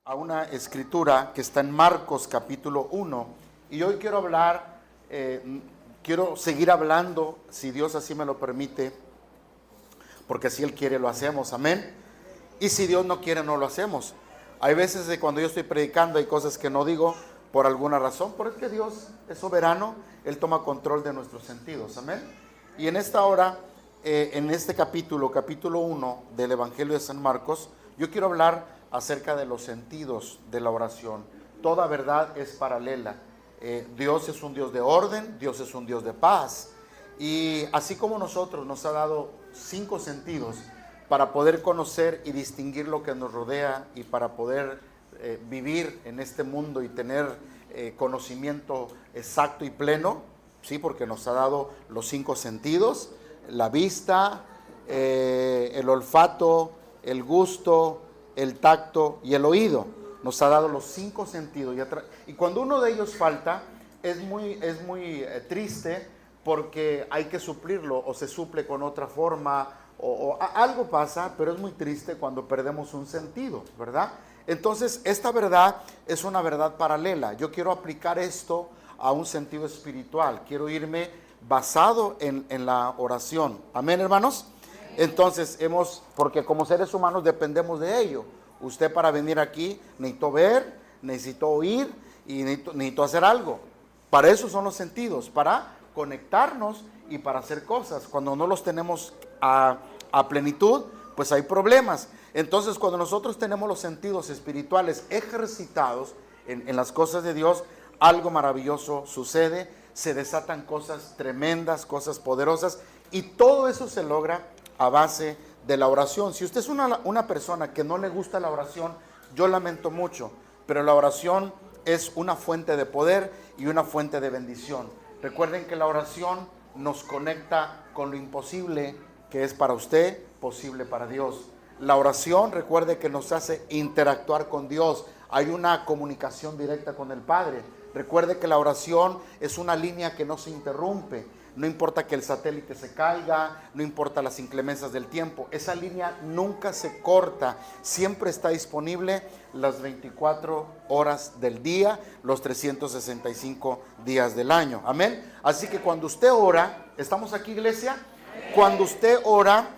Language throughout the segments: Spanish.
a una escritura que está en Marcos capítulo 1 y hoy quiero hablar, quiero seguir hablando, si Dios así me lo permite, porque si Él quiere lo hacemos, amén, y si Dios no quiere no lo hacemos. Hay veces de cuando yo estoy predicando hay cosas que no digo por alguna razón, pero es que Dios es soberano, Él toma control de nuestros sentidos, amén. Y en esta hora, en este capítulo 1 del Evangelio de San Marcos, yo quiero hablar acerca de los sentidos de la oración. Toda verdad es paralela. Dios es un Dios de orden, Dios es un Dios de paz. Y así como nosotros nos ha dado 5 sentidos para poder conocer y distinguir lo que nos rodea y para poder vivir en este mundo y tener conocimiento exacto y pleno, ¿sí? Porque nos ha dado los 5 sentidos: la vista, el olfato, el gusto, el tacto y el oído. Nos ha dado los 5 sentidos. Y cuando uno de ellos falta, es muy triste, porque hay que suplirlo o se suple con otra forma o algo pasa, pero es muy triste cuando perdemos un sentido, ¿verdad? Entonces, esta verdad es una verdad paralela. Yo quiero aplicar esto a un sentido espiritual. Quiero irme basado en la oración. ¿Amén, hermanos? Entonces, porque como seres humanos dependemos de ello. Usted para venir aquí necesitó ver, necesitó oír y necesitó hacer algo. Para eso son los sentidos, para conectarnos y para hacer cosas. Cuando no los tenemos a plenitud, pues hay problemas. Entonces, cuando nosotros tenemos los sentidos espirituales ejercitados en las cosas de Dios, algo maravilloso sucede, se desatan cosas tremendas, cosas poderosas, y todo eso se logra a base de la oración. Si usted es una persona que no le gusta la oración, yo lamento mucho, pero la oración es una fuente de poder y una fuente de bendición. Recuerden que la oración nos conecta con lo imposible que es para usted, posible para Dios. La oración, recuerde que nos hace interactuar con Dios. Hay una comunicación directa con el Padre. Recuerde que la oración es una línea que no se interrumpe. No importa que el satélite se caiga, no importa las inclemencias del tiempo. Esa línea nunca se corta. Siempre está disponible las 24 horas del día, los 365 días del año. Amén. Así que cuando usted ora, ¿estamos aquí, iglesia? Cuando usted ora,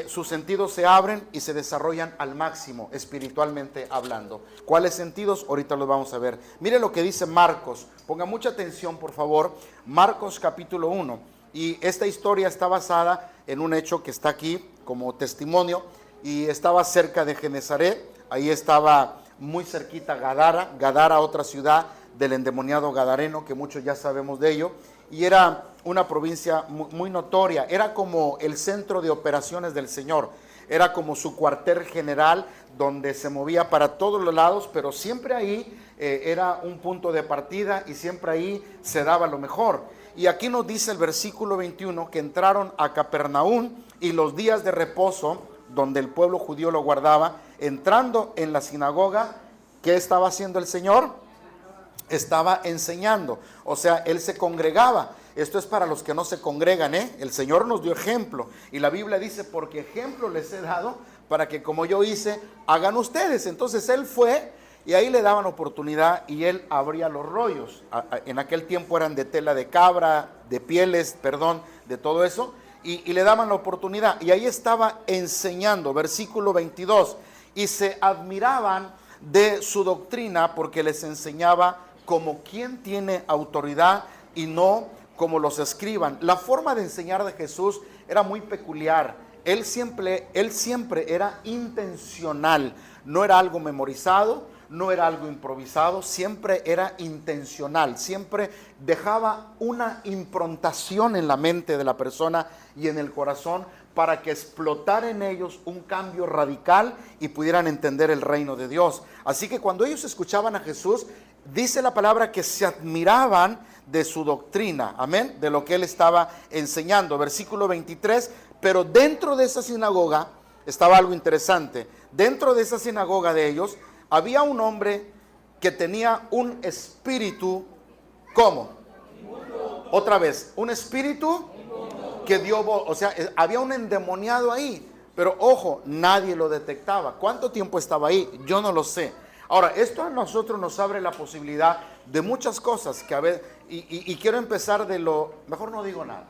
sus sentidos se abren y se desarrollan al máximo, espiritualmente hablando. ¿Cuáles sentidos? Ahorita los vamos a ver. Mire lo que dice Marcos. Ponga mucha atención, por favor. Marcos capítulo 1. Y esta historia está basada en un hecho que está aquí como testimonio. Y estaba cerca de Genezaret. Ahí estaba muy cerquita Gadara, otra ciudad del endemoniado gadareno, que muchos ya sabemos de ello. Y era una provincia muy notoria, era como el centro de operaciones del Señor, era como su cuartel general donde se movía para todos los lados, pero siempre ahí era un punto de partida y siempre ahí se daba lo mejor. Y aquí nos dice el versículo 21 que entraron a Capernaum y los días de reposo, donde el pueblo judío lo guardaba, entrando en la sinagoga, ¿qué estaba haciendo el Señor? Estaba enseñando, o sea, Él se congregaba. Esto es para los que no se congregan, El Señor nos dio ejemplo, y la Biblia dice, porque ejemplo les he dado, para que como yo hice, hagan ustedes. Entonces Él fue, y ahí le daban oportunidad, y Él abría los rollos. En aquel tiempo eran de tela de cabra, de pieles, de todo eso, y le daban la oportunidad, y ahí estaba enseñando. Versículo 22, y se admiraban de su doctrina, porque les enseñaba como quien tiene autoridad y no como los escriban. La forma de enseñar de Jesús era muy peculiar. Él siempre era intencional. No era algo memorizado, no era algo improvisado, siempre era intencional. Siempre dejaba una improntación en la mente de la persona y en el corazón para que explotara en ellos un cambio radical y pudieran entender el reino de Dios. Así que cuando ellos escuchaban a Jesús, dice la palabra que se admiraban de su doctrina, amén, de lo que él estaba enseñando. Versículo 23, pero dentro de esa sinagoga estaba algo interesante. Dentro de esa sinagoga de ellos había un hombre que tenía un espíritu, ¿cómo? Otra vez, un espíritu que dio voz, o sea, había un endemoniado ahí, pero ojo, nadie lo detectaba. ¿Cuánto tiempo estaba ahí? Yo no lo sé. Ahora, esto a nosotros nos abre la posibilidad de muchas cosas que a veces, y quiero empezar de lo, mejor no digo nada.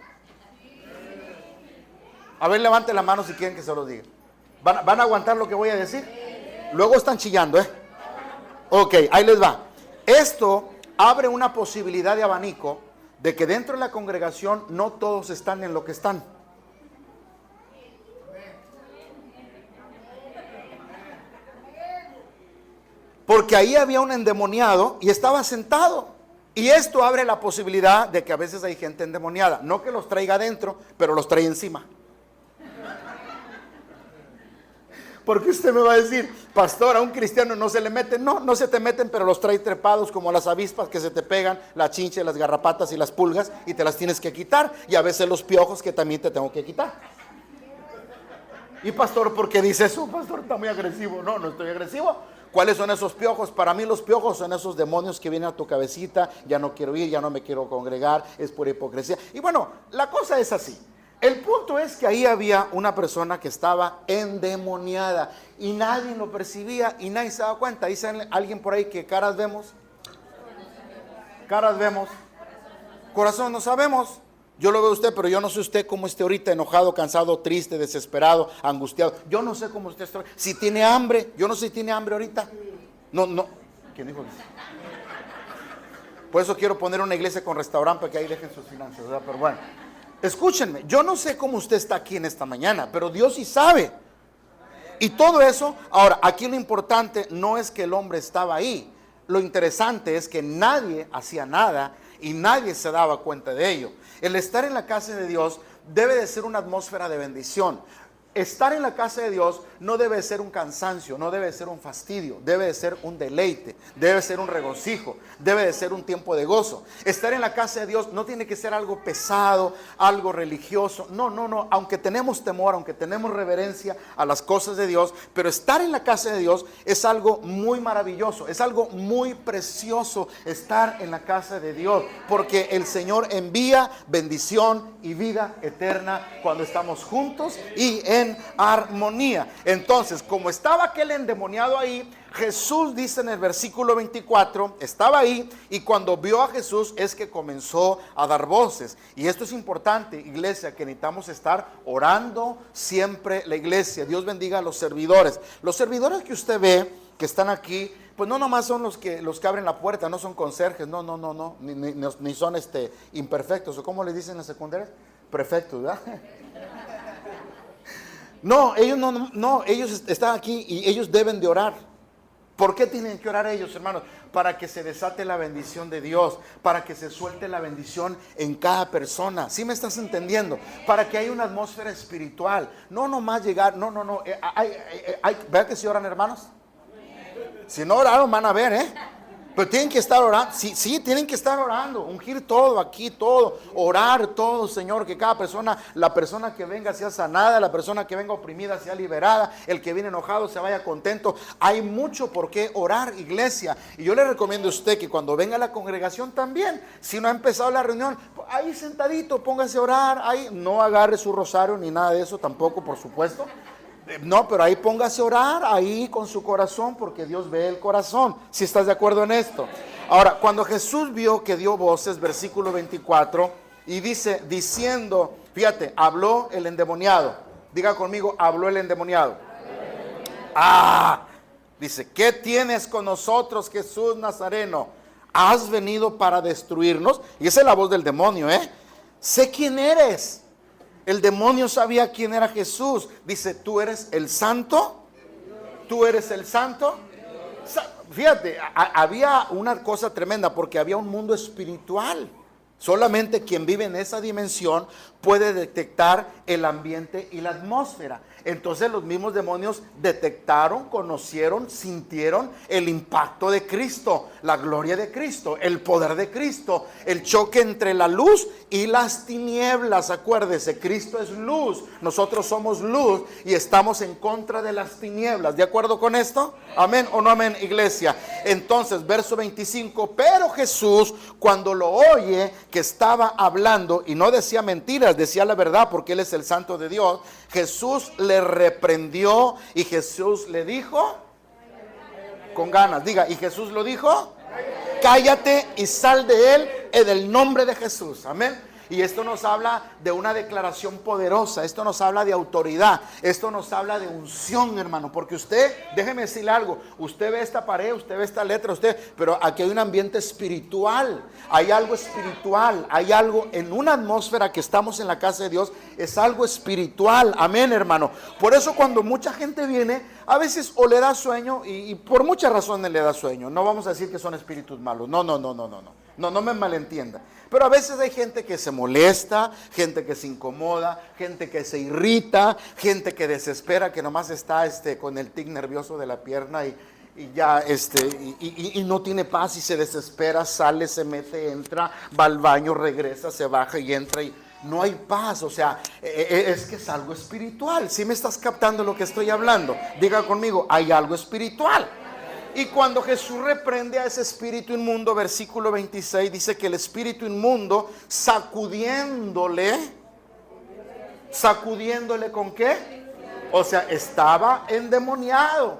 A ver, levante la mano si quieren que se los diga. ¿Van a aguantar lo que voy a decir? Luego están chillando, ¿eh? Ok, ahí les va. Esto abre una posibilidad de abanico de que dentro de la congregación no todos están en lo que están. Porque ahí había un endemoniado y estaba sentado. Y esto abre la posibilidad de que a veces hay gente endemoniada. No que los traiga adentro, pero los trae encima. Porque usted me va a decir, pastor, a un cristiano no se le meten. No, no se te meten, pero los trae trepados como las avispas que se te pegan, la chinche, las garrapatas y las pulgas, y te las tienes que quitar. Y a veces los piojos que también te tengo que quitar. Y pastor, ¿por qué dice eso? Pastor, está muy agresivo. No, no estoy agresivo. ¿Cuáles son esos piojos? Para mí los piojos son esos demonios que vienen a tu cabecita. Ya no quiero ir, ya no me quiero congregar, es pura hipocresía. Y bueno, la cosa es así. El punto es que ahí había una persona que estaba endemoniada y nadie lo percibía y nadie se daba cuenta. Dice alguien por ahí que caras vemos, corazón no sabemos. Yo lo veo a usted, pero yo no sé usted cómo esté ahorita, enojado, cansado, triste, desesperado, angustiado. Yo no sé cómo usted está. Si tiene hambre, yo no sé si tiene hambre ahorita. No. ¿Quién dijo eso? Por eso quiero poner una iglesia con restaurante para que ahí dejen sus finanzas, ¿verdad? Pero bueno, escúchenme, yo no sé cómo usted está aquí en esta mañana, pero Dios sí sabe. Y todo eso, ahora, aquí lo importante no es que el hombre estaba ahí. Lo interesante es que nadie hacía nada y nadie se daba cuenta de ello. El estar en la casa de Dios debe de ser una atmósfera de bendición. Estar en la casa de Dios no debe ser un cansancio, no debe ser un fastidio, debe de ser un deleite, debe ser un regocijo, debe de ser un tiempo de gozo. Estar en la casa de Dios no tiene que ser algo pesado, algo religioso. No, aunque tenemos temor, aunque tenemos reverencia a las cosas de Dios, pero estar en la casa de Dios es algo muy maravilloso, es algo muy precioso estar en la casa de Dios, porque el Señor envía bendición y vida eterna cuando estamos juntos y en armonía. Entonces, como estaba aquel endemoniado ahí, Jesús dice en el versículo 24, estaba ahí y cuando vio a Jesús es que comenzó a dar voces. Y esto es importante, iglesia, que necesitamos estar orando siempre la iglesia. Dios bendiga a los servidores. Los servidores que usted ve, que están aquí, pues no nomás son los que abren la puerta, no son conserjes, no, ni son imperfectos, o como le dicen en la secundaria, prefectos, ¿verdad? No, ellos están aquí y ellos deben de orar. ¿Por qué tienen que orar ellos, hermanos? Para que se desate la bendición de Dios, para que se suelte la bendición en cada persona. ¿Sí me estás entendiendo? Para que haya una atmósfera espiritual. No nomás llegar, ¿verdad que sí oran, hermanos? Si no oraron, van a ver, pero tienen que estar orando, sí, tienen que estar orando, ungir todo aquí, todo, orar todo, Señor, que cada persona, la persona que venga sea sanada, la persona que venga oprimida sea liberada, el que viene enojado se vaya contento. Hay mucho por qué orar, iglesia, y yo le recomiendo a usted que cuando venga a la congregación también, si no ha empezado la reunión, ahí sentadito, póngase a orar, ahí no agarre su rosario ni nada de eso tampoco, por supuesto. No, pero ahí póngase a orar, ahí con su corazón, porque Dios ve el corazón. Si estás de acuerdo en esto. Ahora, cuando Jesús vio que dio voces, versículo 24, y dice, diciendo, fíjate, habló el endemoniado. Diga conmigo, habló el endemoniado. Dice, ¿qué tienes con nosotros, Jesús Nazareno? ¿Has venido para destruirnos? Y esa es la voz del demonio, Sé quién eres. El demonio sabía quién era Jesús. Dice, ¿tú eres el santo? ¿Tú eres el santo? Fíjate, había una cosa tremenda porque había un mundo espiritual. Solamente quien vive en esa dimensión puede detectar el ambiente y la atmósfera. Entonces los mismos demonios detectaron, conocieron, sintieron el impacto de Cristo, la gloria de Cristo, el poder de Cristo, el choque entre la luz y las tinieblas. Acuérdese, Cristo es luz, nosotros somos luz y estamos en contra de las tinieblas. ¿De acuerdo con esto? ¿Amén o no amén, iglesia? Entonces, verso 25, pero Jesús, cuando lo oye que estaba hablando y no decía mentiras, decía la verdad porque Él es el Santo de Dios, Jesús le reprendió y Jesús le dijo, con ganas. Diga, ¿y Jesús lo dijo? Cállate y sal de él en el nombre de Jesús. Amén. Y esto nos habla de una declaración poderosa. Esto nos habla de autoridad. Esto nos habla de unción, hermano. Porque usted, déjeme decirle algo. Usted ve esta pared, usted ve esta letra, pero aquí hay un ambiente espiritual. Hay algo espiritual. Hay algo en una atmósfera que estamos en la casa de Dios. Es algo espiritual. Amén, hermano. Por eso cuando mucha gente viene, a veces o le da sueño y por muchas razones le da sueño. No vamos a decir que son espíritus malos. No. No me malentienda. Pero a veces hay gente que se molesta, gente que se incomoda, gente que se irrita, gente que desespera, que nomás está con el tic nervioso de la pierna y ya y no tiene paz y se desespera, sale, se mete, entra, va al baño, regresa, se baja y entra y no hay paz. O sea, es que es algo espiritual. ¿Sí me estás captando lo que estoy hablando? Diga conmigo, hay algo espiritual. Y cuando Jesús reprende a ese espíritu inmundo, versículo 26, dice que el espíritu inmundo sacudiéndole, ¿con qué? O sea, estaba endemoniado,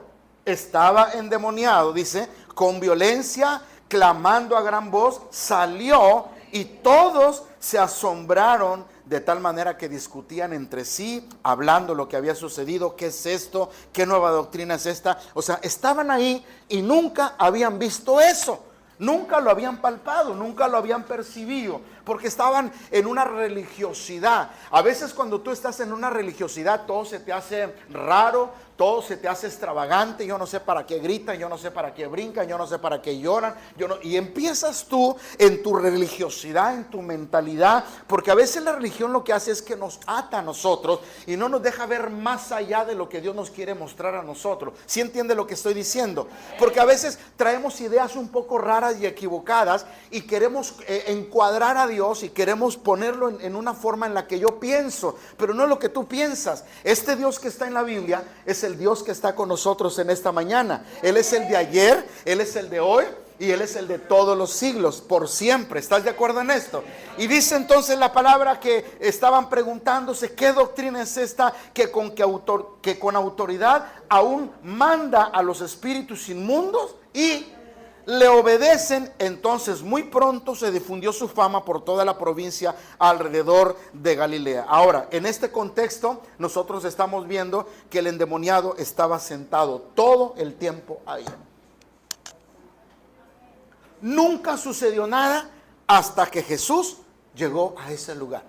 dice, con violencia, clamando a gran voz, salió y todos se asombraron de tal manera que discutían entre sí, hablando lo que había sucedido, qué es esto, qué nueva doctrina es esta. O sea, estaban ahí y nunca habían visto eso, nunca lo habían palpado, nunca lo habían percibido, porque estaban en una religiosidad. A veces cuando tú estás en una religiosidad, todo se te hace raro, todo se te hace extravagante. Yo no sé para qué gritan, yo no sé para qué brincan, yo no sé para qué lloran, y empiezas tú en tu religiosidad, en tu mentalidad, porque a veces la religión lo que hace es que nos ata a nosotros y no nos deja ver más allá de lo que Dios nos quiere mostrar a nosotros. ¿Sí entiende lo que estoy diciendo? Porque a veces traemos ideas un poco raras y equivocadas y queremos encuadrar a Dios y queremos ponerlo en una forma en la que yo pienso, pero no es lo que tú piensas. Este Dios que está en la Biblia es el Dios que está con nosotros en esta mañana. Él es el de ayer, Él es el de hoy y Él es el de todos los siglos, por siempre. ¿Estás de acuerdo en esto? Y dice entonces la palabra que estaban preguntándose, ¿qué doctrina es esta que con autoridad aún manda a los espíritus inmundos y le obedecen? Entonces muy pronto se difundió su fama por toda la provincia alrededor de Galilea. Ahora, en este contexto, nosotros estamos viendo que el endemoniado estaba sentado todo el tiempo ahí. Nunca sucedió nada hasta que Jesús llegó a ese lugar.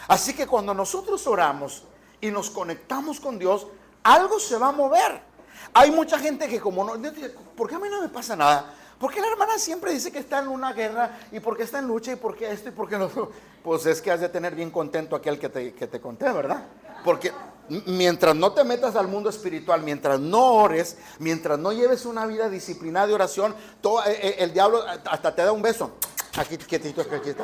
Así que cuando nosotros oramos y nos conectamos con Dios, algo se va a mover. Hay mucha gente que como no, ¿por qué a mí no me pasa nada? ¿Por qué la hermana siempre dice que está en una guerra? ¿Y por qué está en lucha? ¿Y por qué esto? ¿Y por qué lo otro? Pues es que has de tener bien contento aquel que te conté, ¿verdad? Porque mientras no te metas al mundo espiritual, mientras no ores, mientras no lleves una vida disciplinada de oración, el diablo hasta te da un beso. Aquí quietito, aquí está.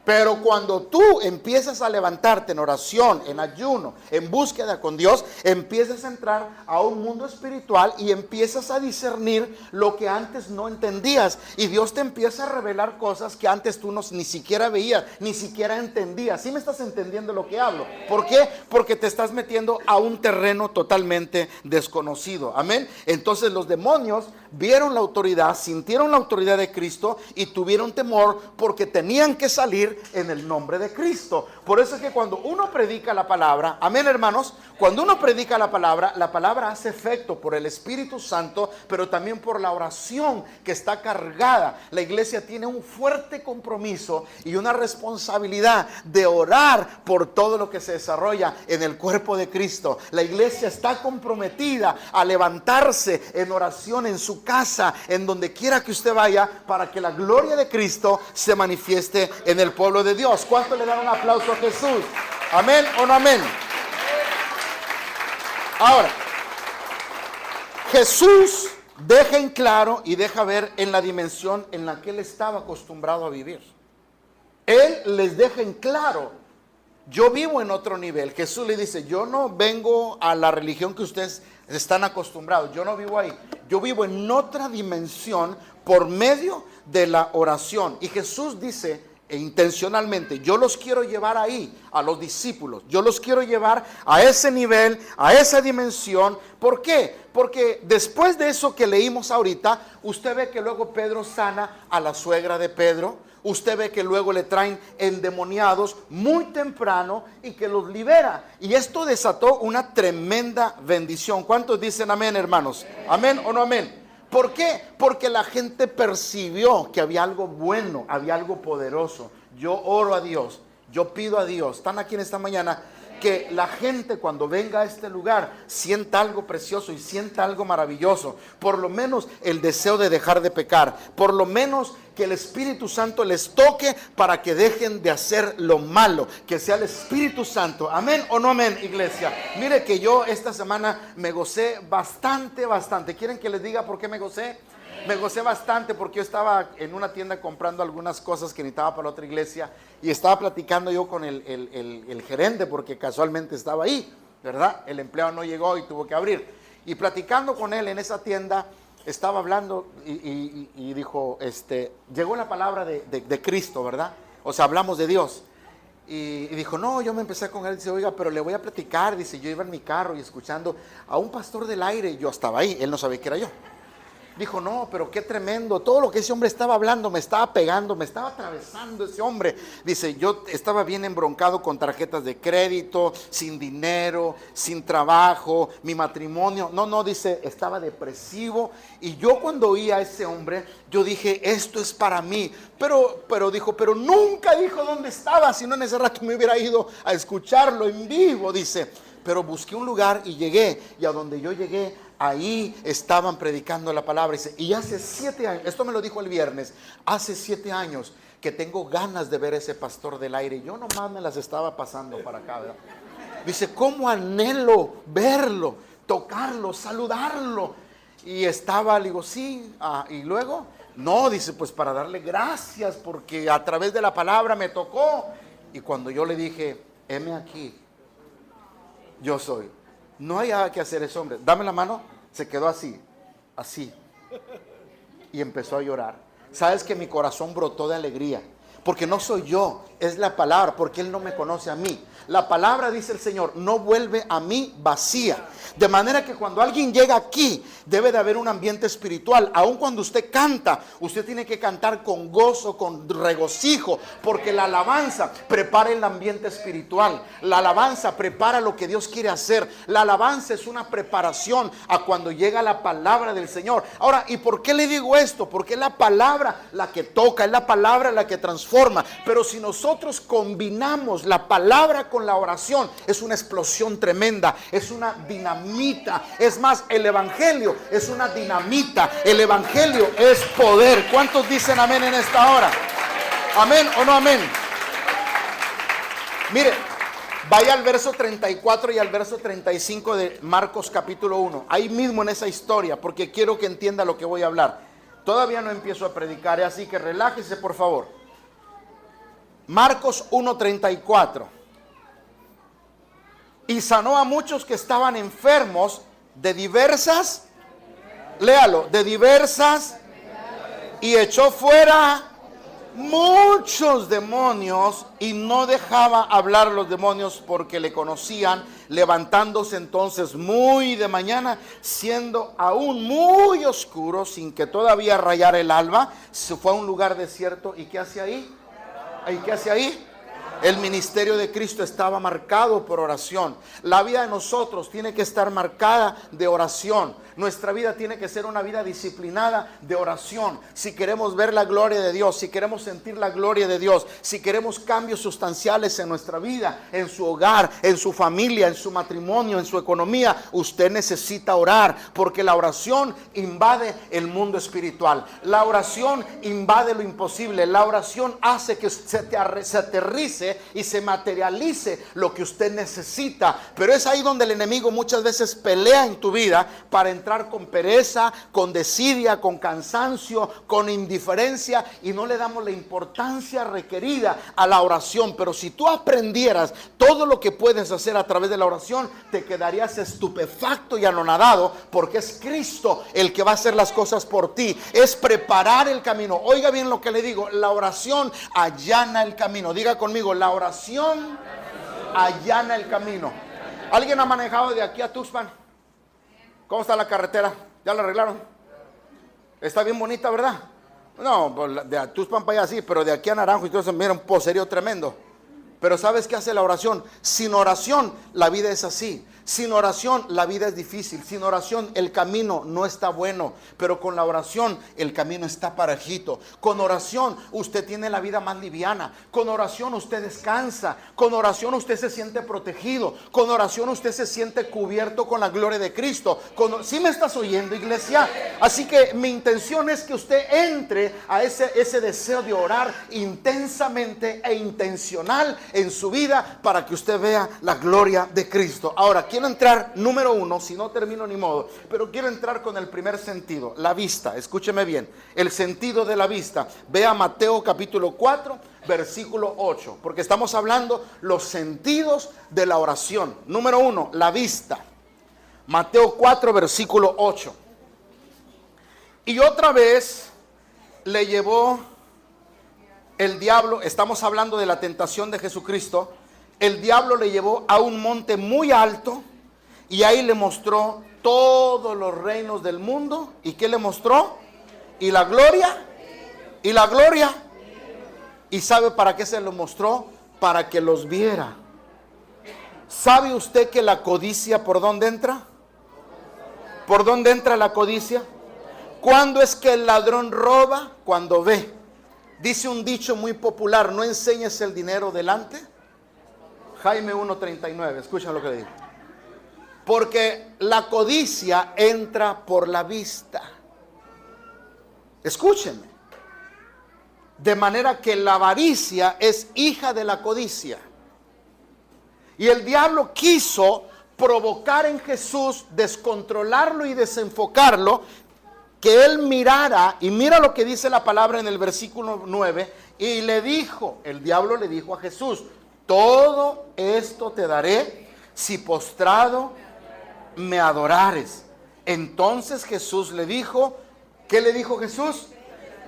Pero cuando tú empiezas a levantarte en oración, en ayuno, en búsqueda con Dios, empiezas a entrar a un mundo espiritual y empiezas a discernir lo que antes no entendías. Y Dios te empieza a revelar cosas que antes tú ni siquiera veías, ni siquiera entendías. ¿Sí me estás entendiendo lo que hablo? ¿Por qué? Porque te estás metiendo a un terreno totalmente desconocido. Amén. Entonces los demonios vieron la autoridad, sintieron la autoridad de Cristo y tuvieron temor porque tenían que salir en el nombre de Cristo. Por eso es que cuando uno predica la palabra, amén hermanos, cuando uno predica la palabra hace efecto por el Espíritu Santo, pero también por la oración que está cargada. La iglesia tiene un fuerte compromiso y una responsabilidad de orar por todo lo que se desarrolla en el cuerpo de Cristo. La iglesia está comprometida a levantarse en oración en su casa, en donde quiera que usted vaya, para que la gloria de Cristo se manifieste en el pueblo de Dios. ¿Cuánto le dan un aplauso a Jesús? ¿Amén o no amén? Ahora, Jesús deja en claro y deja ver en la dimensión en la que él estaba acostumbrado a vivir. Él les deja en claro, yo vivo en otro nivel. Jesús le dice, yo no vengo a la religión que ustedes están acostumbrados, yo no vivo ahí. Yo vivo en otra dimensión por medio de la oración. Y Jesús dice e intencionalmente, yo los quiero llevar ahí, a los discípulos. Yo los quiero llevar a ese nivel, a esa dimensión. ¿Por qué? Porque después de eso que leímos ahorita, usted ve que luego Pedro sana a la suegra de Pedro. Usted ve que luego le traen endemoniados muy temprano y que los libera. Y esto desató una tremenda bendición. ¿Cuántos dicen amén, hermanos? ¿Amén o no amén? ¿Por qué? Porque la gente percibió que había algo bueno, había algo poderoso. Yo oro a Dios, yo pido a Dios, están aquí en esta mañana, que la gente cuando venga a este lugar sienta algo precioso y sienta algo maravilloso. Por lo menos el deseo de dejar de pecar. Por lo menos que el Espíritu Santo les toque para que dejen de hacer lo malo. Que sea el Espíritu Santo. ¿Amén o no amén, iglesia? Mire que yo esta semana me gocé bastante. ¿Quieren que les diga por qué me gocé? Me gocé bastante porque yo estaba en una tienda comprando algunas cosas que necesitaba para otra iglesia y estaba platicando yo con el gerente porque casualmente estaba ahí, ¿verdad? El empleado no llegó y tuvo que abrir. Y platicando con él en esa tienda, estaba hablando y dijo, llegó la palabra de Cristo, ¿verdad? O sea, hablamos de Dios. Y dijo, no, yo me empecé con él, dice, oiga, pero le voy a platicar, dice, yo iba en mi carro y escuchando a un pastor del aire, yo estaba ahí, él no sabía que era yo. Dijo, no, pero qué tremendo, todo lo que ese hombre estaba hablando me estaba pegando, me estaba atravesando ese hombre. Dice, yo estaba bien embroncado con tarjetas de crédito, sin dinero, sin trabajo, mi matrimonio. No, dice, estaba depresivo. Y yo cuando oí a ese hombre, yo dije, esto es para mí. Pero dijo, pero nunca dijo dónde estaba, si no en ese rato me hubiera ido a escucharlo en vivo, dice. Pero busqué un lugar y llegué, y a donde yo llegué, ahí estaban predicando la palabra. Y hace 7 años, esto me lo dijo el viernes, hace 7 años que tengo ganas de ver ese pastor del aire. Yo nomás me las estaba pasando para acá, ¿verdad? Dice, ¿cómo anhelo verlo, tocarlo, saludarlo? Y estaba, le digo, sí, y luego, no, dice, pues para darle gracias porque a través de la palabra me tocó. Y cuando yo le dije, heme aquí, yo soy. No hay nada que hacer ese hombre. Dame la mano. Se quedó así. Y empezó a llorar. Sabes que mi corazón brotó de alegría. Porque no soy yo, es la palabra, porque Él no me conoce a mí. La palabra, dice el Señor, no vuelve a mí vacía. De manera que cuando alguien llega aquí, debe de haber un ambiente espiritual. Aun cuando usted canta, usted tiene que cantar con gozo, con regocijo, porque la alabanza prepara el ambiente espiritual. La alabanza prepara lo que Dios quiere hacer. La alabanza es una preparación a cuando llega la palabra del Señor. Ahora, ¿y por qué le digo esto? Porque es la palabra la que toca, es la palabra la que transforma. Pero si nosotros combinamos la palabra con la oración, es una explosión tremenda, es una dinamita. Es más, el evangelio es una dinamita. El evangelio es poder. ¿Cuántos dicen amén en esta hora? ¿Amén o no amén? Mire, vaya al verso 34 y al verso 35 de Marcos capítulo 1. Ahí mismo en esa historia, porque quiero que entienda lo que voy a hablar. Todavía no empiezo a predicar, así que relájese por favor. Marcos 1:34. Y sanó a muchos que estaban enfermos de diversas, léalo, de diversas, y echó fuera muchos demonios, y no dejaba hablar los demonios porque le conocían. Levantándose entonces muy de mañana, siendo aún muy oscuro, sin que todavía rayara el alba, se fue a un lugar desierto. ¿Y qué hace ahí? ¿Y qué hace ahí? El ministerio de Cristo estaba marcado por oración. La vida de nosotros tiene que estar marcada de oración. Nuestra vida tiene que ser una vida disciplinada de oración. Si queremos ver la gloria de Dios, si queremos sentir la gloria de Dios, si queremos cambios sustanciales en nuestra vida, en su hogar, en su familia, en su matrimonio, en su economía, usted necesita orar, porque la oración invade el mundo espiritual. La oración invade lo imposible. La oración hace que se aterrice y se materialice lo que usted necesita. Pero es ahí donde el enemigo muchas veces pelea en tu vida para entrar entrar con pereza, con desidia, con cansancio, con indiferencia y no le damos la importancia requerida a la oración. Pero si tú aprendieras todo lo que puedes hacer a través de la oración, te quedarías estupefacto y anonadado, porque es Cristo el que va a hacer las cosas por ti. Es preparar el camino. Oiga bien lo que le digo, la oración allana el camino. Diga conmigo, la oración allana el camino. ¿Alguien ha manejado de aquí a Tuxpan? ¿Cómo está la carretera? ¿Ya la arreglaron? Está bien bonita, ¿verdad? No, de Tuxpan para allá sí, pero de aquí a Naranjo y todo eso, mira, un poserío tremendo. Pero ¿sabes qué hace la oración? Sin oración la vida es así. Sin oración la vida es difícil. Sin oración el camino no está bueno. Pero con la oración el camino está parejito. Con oración usted tiene la vida más liviana. Con oración usted descansa. Con oración usted se siente protegido. Con oración usted se siente cubierto con la gloria de Cristo. ¿Sí me estás oyendo, iglesia? Así que mi intención es que usted entre a ese deseo de orar intensamente e intencional en su vida, para que usted vea la gloria de Cristo. Ahora, quiero entrar, número uno, si no termino ni modo, pero quiero entrar con el primer sentido, la vista. Escúcheme bien, el sentido de la vista. Vea Mateo capítulo 4, versículo 8, porque estamos hablando los sentidos de la oración. Número uno, la vista. Mateo 4, versículo 8. Y otra vez le llevó el diablo, estamos hablando de la tentación de Jesucristo, el diablo le llevó a un monte muy alto y ahí le mostró todos los reinos del mundo. ¿Y qué le mostró? ¿Y la gloria? ¿Y la gloria? ¿Y sabe para qué se lo mostró? Para que los viera. ¿Sabe usted que la codicia por dónde entra? ¿Por dónde entra la codicia? ¿Cuándo es que el ladrón roba? Cuando ve. Dice un dicho muy popular: no enseñes el dinero delante. Jaime 1:39, escucha lo que le digo. Porque la codicia entra por la vista. Escúchenme. De manera que la avaricia es hija de la codicia. Y el diablo quiso provocar en Jesús, descontrolarlo y desenfocarlo, que él mirara, y mira lo que dice la palabra en el versículo 9, y le dijo, el diablo le dijo a Jesús: todo esto te daré si postrado me adorares. Entonces Jesús le dijo, ¿qué le dijo Jesús?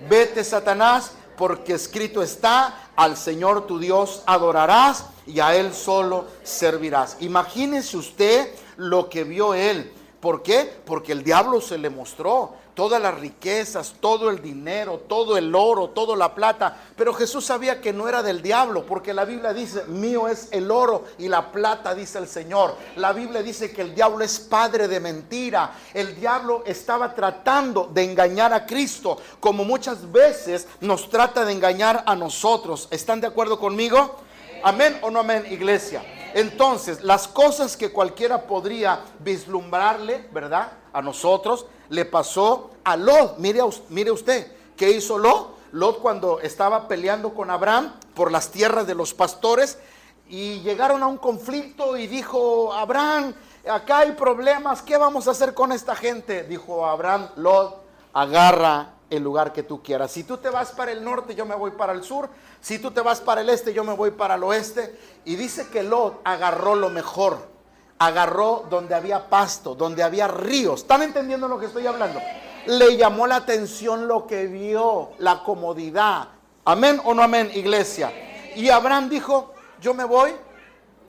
Vete, Satanás, porque escrito está: al Señor tu Dios adorarás y a Él solo servirás. Imagínese usted lo que vio él. ¿Por qué? Porque el diablo se le mostró todas las riquezas, todo el dinero, todo el oro, toda la plata. Pero Jesús sabía que no era del diablo, porque la Biblia dice: mío es el oro y la plata, dice el Señor. La Biblia dice que el diablo es padre de mentira. El diablo estaba tratando de engañar a Cristo, como muchas veces nos trata de engañar a nosotros. ¿Están de acuerdo conmigo? ¿Amén o no amén, iglesia? Entonces, las cosas que cualquiera podría vislumbrarle, ¿verdad?, a nosotros, le pasó a Lot. Mire usted, ¿qué hizo Lot? Lot, cuando estaba peleando con Abraham por las tierras de los pastores, y llegaron a un conflicto, y dijo Abraham: acá hay problemas, ¿qué vamos a hacer con esta gente? Dijo Abraham: Lot, agarra el lugar que tú quieras. Si tú te vas para el norte, yo me voy para el sur. Si tú te vas para el este, yo me voy para el oeste. Y dice que Lot agarró lo mejor. Agarró donde había pasto, donde había ríos. ¿Están entendiendo lo que estoy hablando? Le llamó la atención lo que vio, la comodidad. ¿Amén o no amén, iglesia? Y Abraham dijo: yo me voy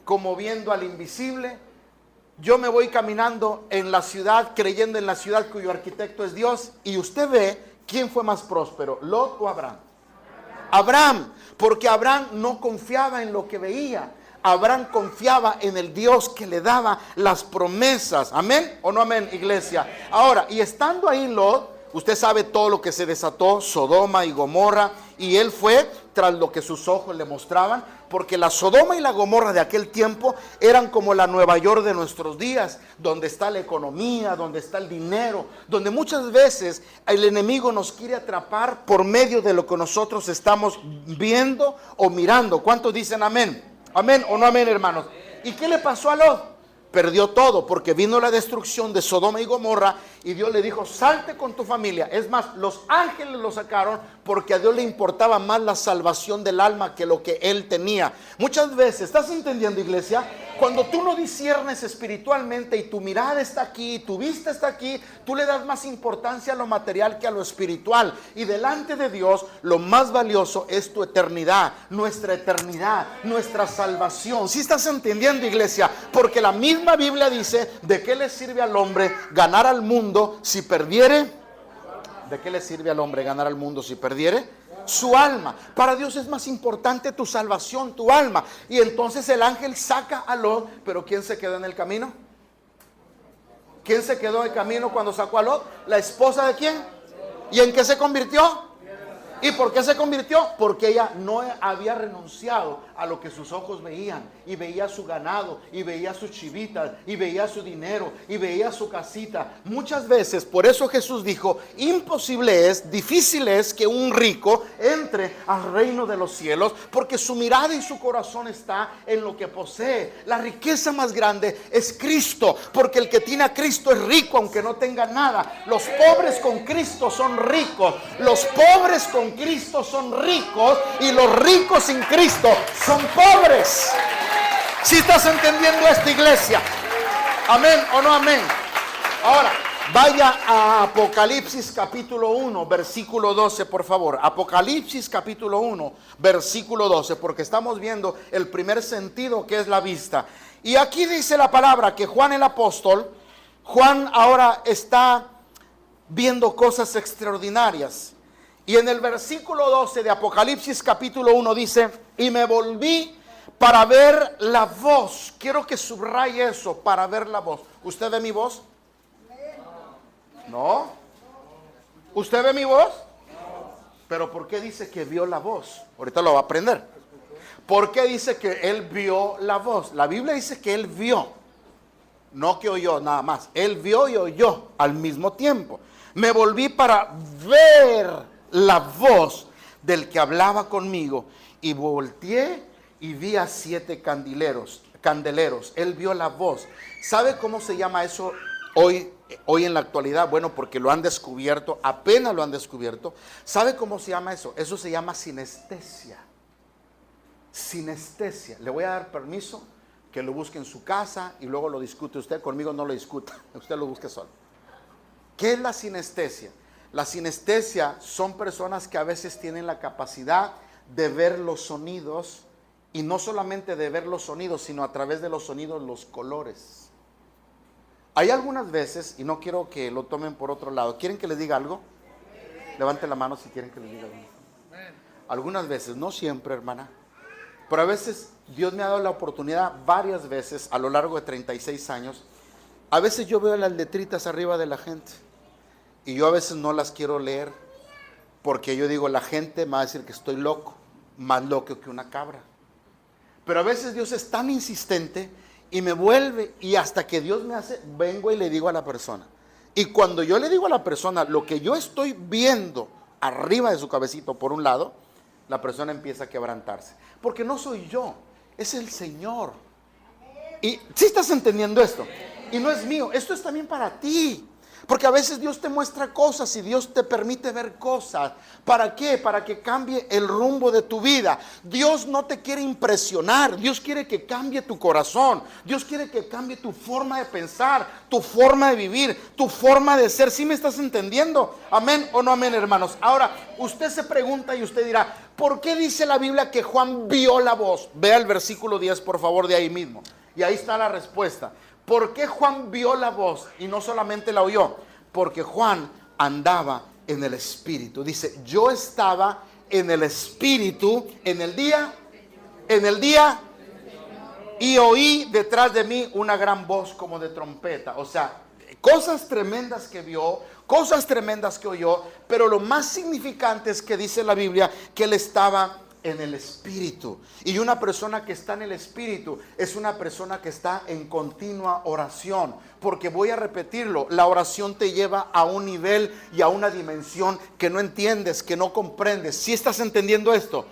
como viendo al invisible. Yo me voy caminando en la ciudad, creyendo en la ciudad cuyo arquitecto es Dios. Y usted ve quién fue más próspero, Lot o Abraham. Abraham, porque Abraham no confiaba en lo que veía. Abraham confiaba en el Dios que le daba las promesas. ¿Amén o no amén, iglesia? Ahora, y estando ahí Lot, usted sabe todo lo que se desató, Sodoma y Gomorra, y él fue tras lo que sus ojos le mostraban, porque la Sodoma y la Gomorra de aquel tiempo eran como la Nueva York de nuestros días, donde está la economía, donde está el dinero, donde muchas veces el enemigo nos quiere atrapar por medio de lo que nosotros estamos viendo o mirando. ¿Cuántos dicen amén? Amén o no amén, hermanos. ¿Y qué le pasó a Lot? Perdió todo, porque vino la destrucción de Sodoma y Gomorra, y Dios le dijo, salte con tu familia. Es más, los ángeles lo sacaron porque a Dios le importaba más la salvación del alma que lo que él tenía. Muchas veces, ¿estás entendiendo, iglesia? Cuando tú no disciernes espiritualmente y tu mirada está aquí, tu vista está aquí, tú le das más importancia a lo material que a lo espiritual. Y delante de Dios, lo más valioso es tu eternidad, nuestra salvación. ¿Sí estás entendiendo, iglesia? Porque la misma Biblia dice, ¿de qué le sirve al hombre ganar al mundo si perdiere? ¿De qué le sirve al hombre ganar al mundo si perdiere? Su alma. Para Dios es más importante tu salvación, tu alma. Y entonces el ángel saca a Lot. Pero ¿quién se quedó en el camino? ¿Quién se quedó en el camino cuando sacó a Lot? ¿La esposa de quién? ¿Y en qué se convirtió? ¿Y por qué se convirtió? Porque ella no había renunciado a lo que sus ojos veían. Y veía su ganado, y veía sus chivitas, y veía su dinero, y veía su casita. Muchas veces, por eso Jesús dijo, imposible es, difícil es que un rico entre al reino de los cielos, porque su mirada y su corazón está en lo que posee. La riqueza más grande es Cristo, porque el que tiene a Cristo es rico aunque no tenga nada. Los pobres con Cristo son ricos. Los pobres con Cristo son ricos y los ricos sin Cristo son pobres. ¿Sí estás entendiendo esta, iglesia? ¿Amén o no amén? Ahora, vaya a Apocalipsis capítulo 1, versículo 12, por favor. Apocalipsis capítulo 1, versículo 12, porque estamos viendo el primer sentido, que es la vista. Y aquí dice la palabra que Juan el apóstol, Juan ahora está viendo cosas extraordinarias. Y en el versículo 12 de Apocalipsis capítulo 1 dice, y me volví para ver la voz. Quiero que subraye eso, para ver la voz. ¿Usted ve mi voz? ¿No? ¿Usted ve mi voz? Pero ¿por qué dice que vio la voz? Ahorita lo va a aprender. ¿Por qué dice que él vio la voz? La Biblia dice que él vio, no que oyó nada más. Él vio y oyó al mismo tiempo. Me volví para ver la voz del que hablaba conmigo, y volteé y vi a 7 candeleros. Él vio la voz. ¿Sabe cómo se llama eso hoy en la actualidad? Bueno, porque lo han descubierto, apenas lo han descubierto. ¿Sabe cómo se llama eso? Eso se llama sinestesia. Sinestesia. Le voy a dar permiso que lo busque en su casa y luego lo discute usted. Conmigo no lo discuta, usted lo busque solo. ¿Qué es la sinestesia? La sinestesia son personas que a veces tienen la capacidad de ver los sonidos, y no solamente de ver los sonidos, sino a través de los sonidos los colores. Hay algunas veces, y no quiero que lo tomen por otro lado, ¿quieren que les diga algo? Levanten la mano si quieren que les diga algo. Algunas veces, no siempre, hermana, pero a veces Dios me ha dado la oportunidad varias veces a lo largo de 36 años. A veces yo veo las letritas arriba de la gente y yo a veces no las quiero leer, porque yo digo, la gente me va a decir que estoy loco, más loco que una cabra. Pero a veces Dios es tan insistente y me vuelve, y hasta que Dios me hace, vengo y le digo a la persona. Y cuando yo le digo a la persona lo que yo estoy viendo arriba de su cabecito por un lado, la persona empieza a quebrantarse. Porque no soy yo, es el Señor. Y ¿sí estás entendiendo esto? Y no es mío, esto es también para ti. Porque a veces Dios te muestra cosas y Dios te permite ver cosas. ¿Para qué? Para que cambie el rumbo de tu vida. Dios no te quiere impresionar. Dios quiere que cambie tu corazón. Dios quiere que cambie tu forma de pensar, tu forma de vivir, tu forma de ser. ¿Sí me estás entendiendo? ¿Amén o no amén, hermanos? Ahora, usted se pregunta y usted dirá, ¿por qué dice la Biblia que Juan vio la voz? Vea el versículo 10, por favor, de ahí mismo. Y ahí está la respuesta. ¿Por qué Juan vio la voz y no solamente la oyó? Porque Juan andaba en el Espíritu. Dice, yo estaba en el Espíritu en el día, y oí detrás de mí una gran voz como de trompeta. O sea, cosas tremendas que vio, cosas tremendas que oyó, pero lo más significante es que dice la Biblia que él estaba en el Espíritu. Y una persona que está en el Espíritu es una persona que está en continua oración. Porque voy a repetirlo, la oración te lleva a un nivel y a una dimensión que no entiendes, que no comprendes. ¿Sí estás entendiendo esto?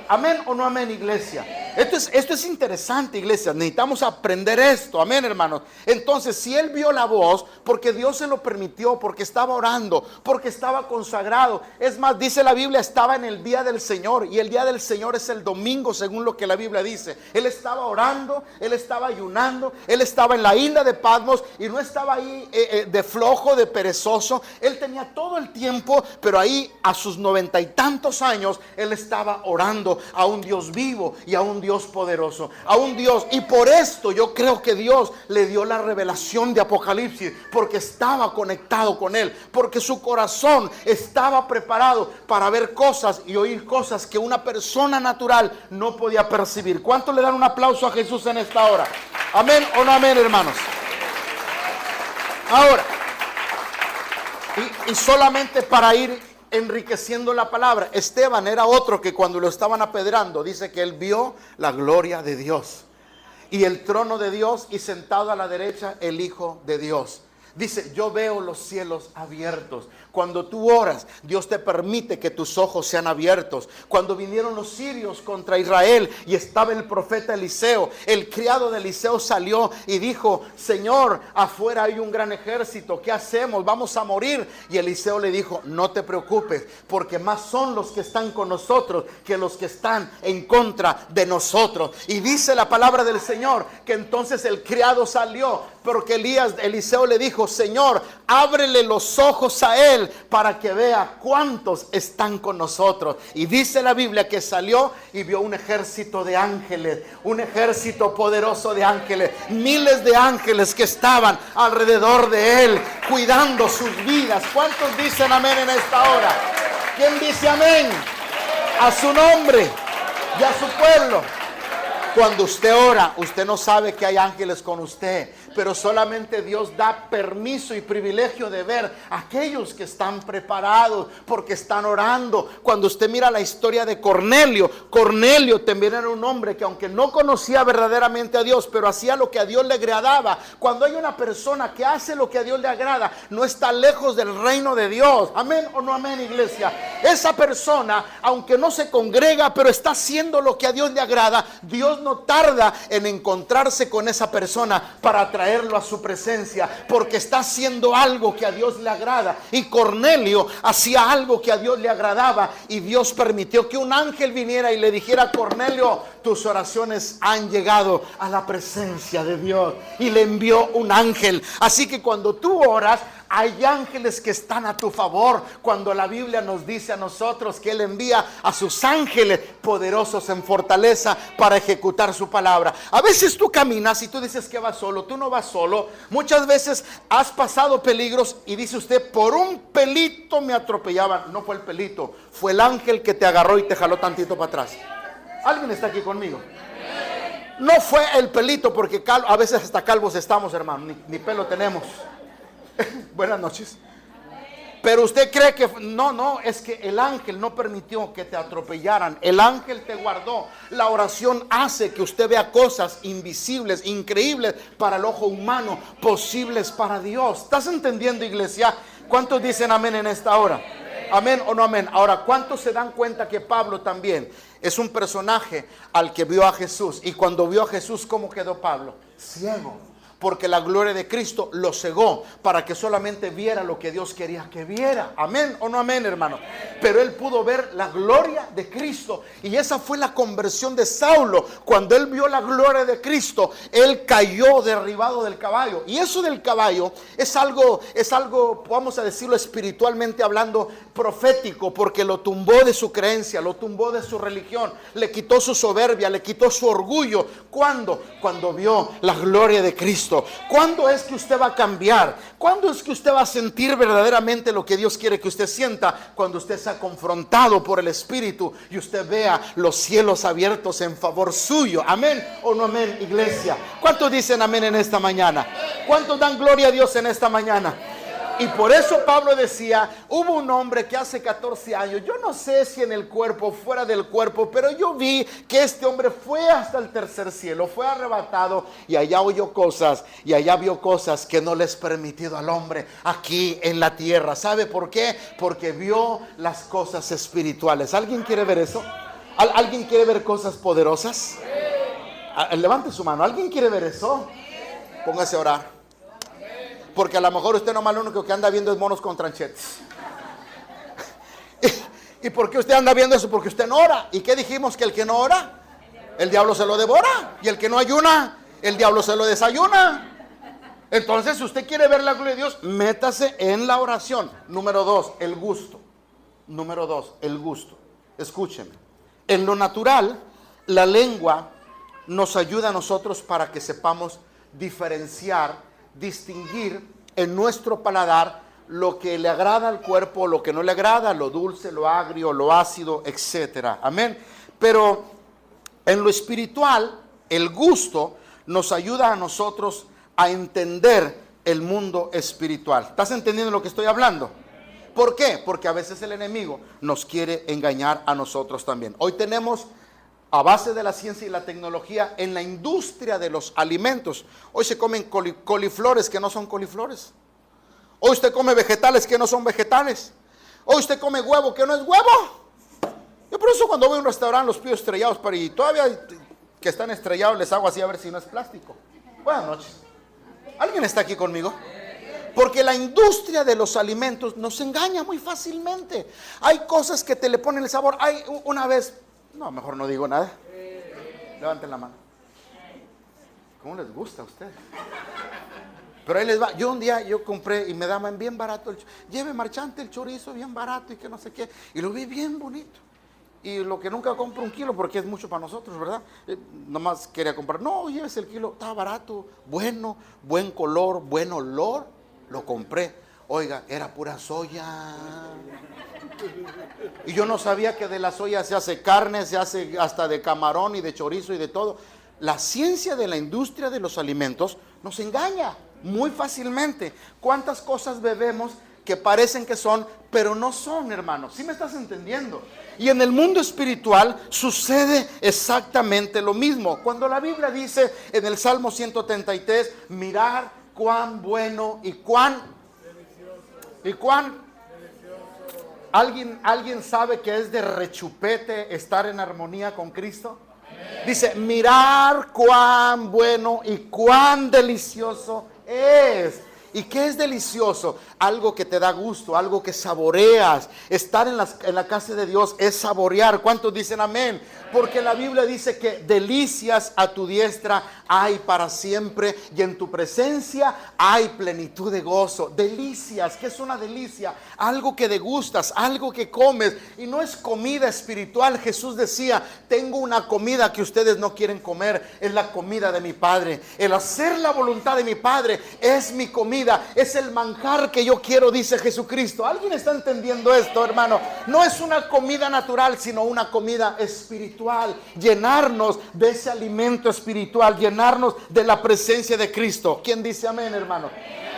Amén o no amén, iglesia. Esto es interesante, iglesia. Necesitamos aprender esto. Amén, hermanos. Entonces, si él vio la voz, porque Dios se lo permitió, porque estaba orando, porque estaba consagrado. Es más, dice la Biblia, estaba en el día del Señor. Y el día del Señor es el domingo, según lo que la Biblia dice. Él estaba orando, él estaba ayunando, él estaba en la isla de Patmos. Y no estaba ahí de flojo, de perezoso. Él tenía todo el tiempo, pero ahí a sus 90 y tantos años, él estaba orando a un Dios vivo y a un Dios poderoso, a un Dios. Y por esto yo creo que Dios le dio la revelación de Apocalipsis, porque estaba conectado con él, porque su corazón estaba preparado para ver cosas y oír cosas que una persona natural no podía percibir. ¿Cuántos le dan un aplauso a Jesús en esta hora? Amén o no amén, hermanos. Ahora, y solamente para ir enriqueciendo la palabra, Esteban era otro que cuando lo estaban apedreando, dice que él vio la gloria de Dios y el trono de Dios, y sentado a la derecha el Hijo de Dios. Dice, yo veo los cielos abiertos. Cuando tú oras, Dios te permite que tus ojos sean abiertos. Cuando vinieron los sirios contra Israel y estaba el profeta Eliseo, el criado de Eliseo salió y dijo, Señor, afuera hay un gran ejército, ¿qué hacemos? Vamos a morir. Y Eliseo le dijo, no te preocupes, porque más son los que están con nosotros que los que están en contra de nosotros. Y dice la palabra del Señor que entonces el criado salió, porque Eliseo le dijo, Señor, ábrele los ojos a él para que vea cuántos están con nosotros. Y dice la Biblia que salió y vio un ejército de ángeles, un ejército poderoso de ángeles, miles de ángeles que estaban alrededor de él, cuidando sus vidas. ¿Cuántos dicen amén en esta hora? ¿Quién dice amén? A su nombre y a su pueblo. Cuando usted ora, usted no sabe que hay ángeles con usted, pero solamente Dios da permiso y privilegio de ver a aquellos que están preparados porque están orando. Cuando usted mira la historia de Cornelio, Cornelio también era un hombre que aunque no conocía verdaderamente a Dios, pero hacía lo que a Dios le agradaba. Cuando hay una persona que hace lo que a Dios le agrada, no está lejos del reino de Dios. Amén o no amén, iglesia. Esa persona, aunque no se congrega, pero está haciendo lo que a Dios le agrada, Dios no tarda en encontrarse con esa persona para traerlo a su presencia, porque está haciendo algo que a Dios le agrada. Y Cornelio hacía algo que a Dios le agradaba, y Dios permitió que un ángel viniera y le dijera, Cornelio, tus oraciones han llegado a la presencia de Dios, y le envió un ángel. Así que cuando tú oras, hay ángeles que están a tu favor. Cuando la Biblia nos dice a nosotros que Él envía a sus ángeles poderosos en fortaleza para ejecutar su palabra. A veces tú caminas y tú dices que vas solo. Tú no vas solo. Muchas veces has pasado peligros y dice usted, por un pelito me atropellaban. No fue el pelito, fue el ángel que te agarró y te jaló tantito para atrás. ¿Alguien está aquí conmigo? No fue el pelito, porque a veces hasta calvos estamos, hermano, ni pelo tenemos. Buenas noches. Pero usted cree que no, es que el ángel no permitió que te atropellaran. El ángel te guardó. La oración hace que usted vea cosas invisibles, increíbles para el ojo humano, posibles para Dios. ¿Estás entendiendo, iglesia? ¿Cuántos dicen amén en esta hora? Amén o no amén. Ahora, ¿cuántos se dan cuenta que Pablo también es un personaje al que vio a Jesús? Y cuando vio a Jesús, ¿cómo quedó Pablo? Ciego. Porque la gloria de Cristo lo cegó para que solamente viera lo que Dios quería que viera. Amén o no amén, hermano. Pero él pudo ver la gloria de Cristo, y esa fue la conversión de Saulo. Cuando él vio la gloria de Cristo, él cayó derribado del caballo. Y eso del caballo es algo, vamos a decirlo espiritualmente hablando, profético, porque lo tumbó de su creencia, lo tumbó de su religión, le quitó su soberbia, le quitó su orgullo. ¿Cuándo? Cuando vio la gloria de Cristo. ¿Cuándo es que usted va a cambiar? ¿Cuándo es que usted va a sentir verdaderamente lo que Dios quiere que usted sienta? Cuando usted sea confrontado por el Espíritu y usted vea los cielos abiertos en favor suyo. ¿Amén o no amén, iglesia? ¿Cuántos dicen amén en esta mañana? ¿Cuántos dan gloria a Dios en esta mañana? Y por eso Pablo decía, hubo un hombre que hace 14 años, yo no sé si en el cuerpo o fuera del cuerpo, pero yo vi que este hombre fue hasta el tercer cielo, fue arrebatado y allá oyó cosas y allá vio cosas que no le es permitido al hombre aquí en la tierra. ¿Sabe por qué? Porque vio las cosas espirituales. ¿Alguien quiere ver eso? ¿Alguien quiere ver cosas poderosas? Levante su mano. ¿Alguien quiere ver eso? Póngase a orar. Porque a lo mejor usted nomás lo único que anda viendo es monos con tranchetes. ¿Y por qué usted anda viendo eso? Porque usted no ora. ¿Y qué dijimos? Que el que no ora, el diablo se lo devora. Y el que no ayuna, el diablo se lo desayuna. Entonces, si usted quiere ver la gloria de Dios, métase en la oración. Número 2, el gusto. Número 2, el gusto. Escúcheme. En lo natural, la lengua nos ayuda a nosotros para que sepamos diferenciar, distinguir en nuestro paladar lo que le agrada al cuerpo, lo que no le agrada, lo dulce, lo agrio, lo ácido, etcétera. Amén. Pero en lo espiritual, el gusto nos ayuda a nosotros a entender el mundo espiritual. ¿Estás entendiendo lo que estoy hablando? ¿Por qué? Porque a veces el enemigo nos quiere engañar a nosotros también. Hoy tenemos, a base de la ciencia y la tecnología, en la industria de los alimentos, hoy se comen coliflores que no son coliflores. Hoy usted come vegetales que no son vegetales. Hoy usted come huevo que no es huevo. Yo por eso cuando voy a un restaurante los pido estrellados, y todavía que están estrellados les hago así a ver si no es plástico. Buenas noches. ¿Alguien está aquí conmigo? Porque la industria de los alimentos nos engaña muy fácilmente. Hay cosas que te le ponen el sabor. Hay una vez... No, mejor no digo nada. Levanten la mano. ¿Cómo les gusta a ustedes? Pero ahí les va. Yo un día compré y me daban bien barato. Lleve marchante el chorizo bien barato y que no sé qué. Y lo vi bien bonito. Y lo que nunca compro 1 kilo porque es mucho para nosotros, ¿verdad? Nomás quería comprar. No, llévese el kilo. Está barato, bueno, buen color, buen olor. Lo compré. Oiga, era pura soya. Y yo no sabía que de la soya se hace carne, se hace hasta de camarón y de chorizo y de todo. La ciencia de la industria de los alimentos nos engaña muy fácilmente. ¿Cuántas cosas bebemos que parecen que son, pero no son, hermanos? ¿Sí me estás entendiendo? Y en el mundo espiritual sucede exactamente lo mismo. Cuando la Biblia dice en el Salmo 133, mirar cuán bueno y cuán... ¿Alguien sabe que es de rechupete estar en armonía con Cristo? Dice, mirar cuán bueno y cuán delicioso es. ¿Y qué es delicioso? Algo que te da gusto, algo que saboreas. Estar en la casa de Dios es saborear. ¿Cuántos dicen amén? Porque la Biblia dice que delicias a tu diestra hay para siempre y en tu presencia hay plenitud de gozo. Delicias, ¿qué es una delicia? Algo que degustas, algo que comes. Y no es comida espiritual. Jesús decía, tengo una comida que ustedes no quieren comer. Es la comida de mi Padre. El hacer la voluntad de mi Padre es mi comida. Es el manjar que yo quiero, dice Jesucristo. ¿Alguien está entendiendo esto, hermano? No es una comida natural, sino una comida espiritual. Llenarnos de ese alimento espiritual, llenarnos de la presencia de Cristo. ¿Quién dice amén, hermano?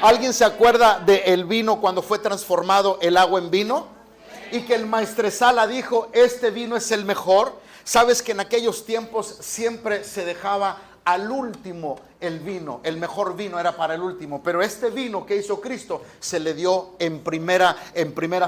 ¿Alguien se acuerda del vino cuando fue transformado el agua en vino? Y que el maestresala dijo, este vino es el mejor. ¿Sabes que en aquellos tiempos siempre se dejaba al último el vino? El mejor vino era para el último, pero este vino que hizo Cristo se le dio en primera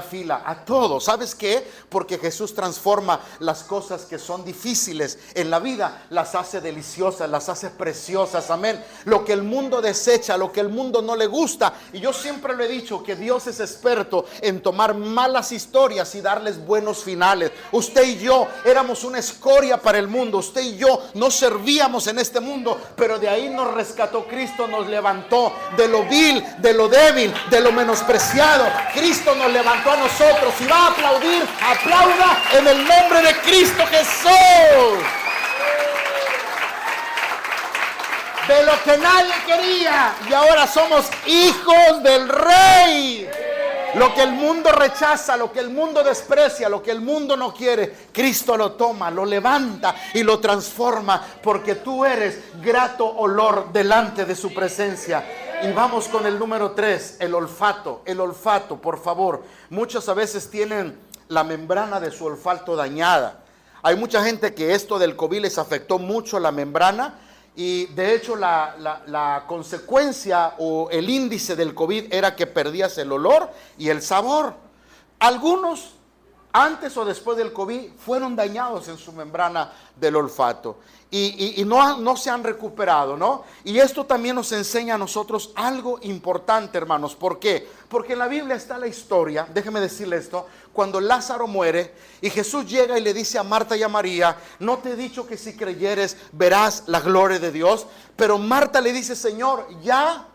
fila a todos. ¿Sabes qué? Porque Jesús transforma las cosas que son difíciles en la vida, las hace deliciosas, las hace preciosas. Amén. Lo que el mundo desecha, lo que el mundo no le gusta. Y yo siempre lo he dicho, que Dios es experto en tomar malas historias y darles buenos finales. Usted y yo éramos una escoria para el mundo. Usted y yo no servíamos en este mundo, pero de ahí nos rescató Cristo, nos levantó de lo vil, de lo débil, de lo menospreciado. Cristo nos levantó a nosotros. Y va a aplaudir, aplauda en el nombre de Cristo Jesús. De lo que nadie quería, y ahora somos hijos del Rey. Lo que el mundo rechaza, lo que el mundo desprecia, lo que el mundo no quiere, Cristo lo toma, lo levanta y lo transforma, porque tú eres grato olor delante de su presencia. Y vamos con el número 3, el olfato. El olfato, por favor. Muchos a veces tienen la membrana de su olfato dañada. Hay mucha gente que esto del COVID les afectó mucho la membrana. Y de hecho la consecuencia o el índice del COVID era que perdías el olor y el sabor. Algunos antes o después del COVID fueron dañados en su membrana del olfato y no se han recuperado, ¿no? Y esto también nos enseña a nosotros algo importante, hermanos. ¿Por qué? Porque en la Biblia está la historia, déjeme decirle esto, cuando Lázaro muere y Jesús llega y le dice a Marta y a María: no te he dicho que si creyeres verás la gloria de Dios. Pero Marta le dice: Señor, ya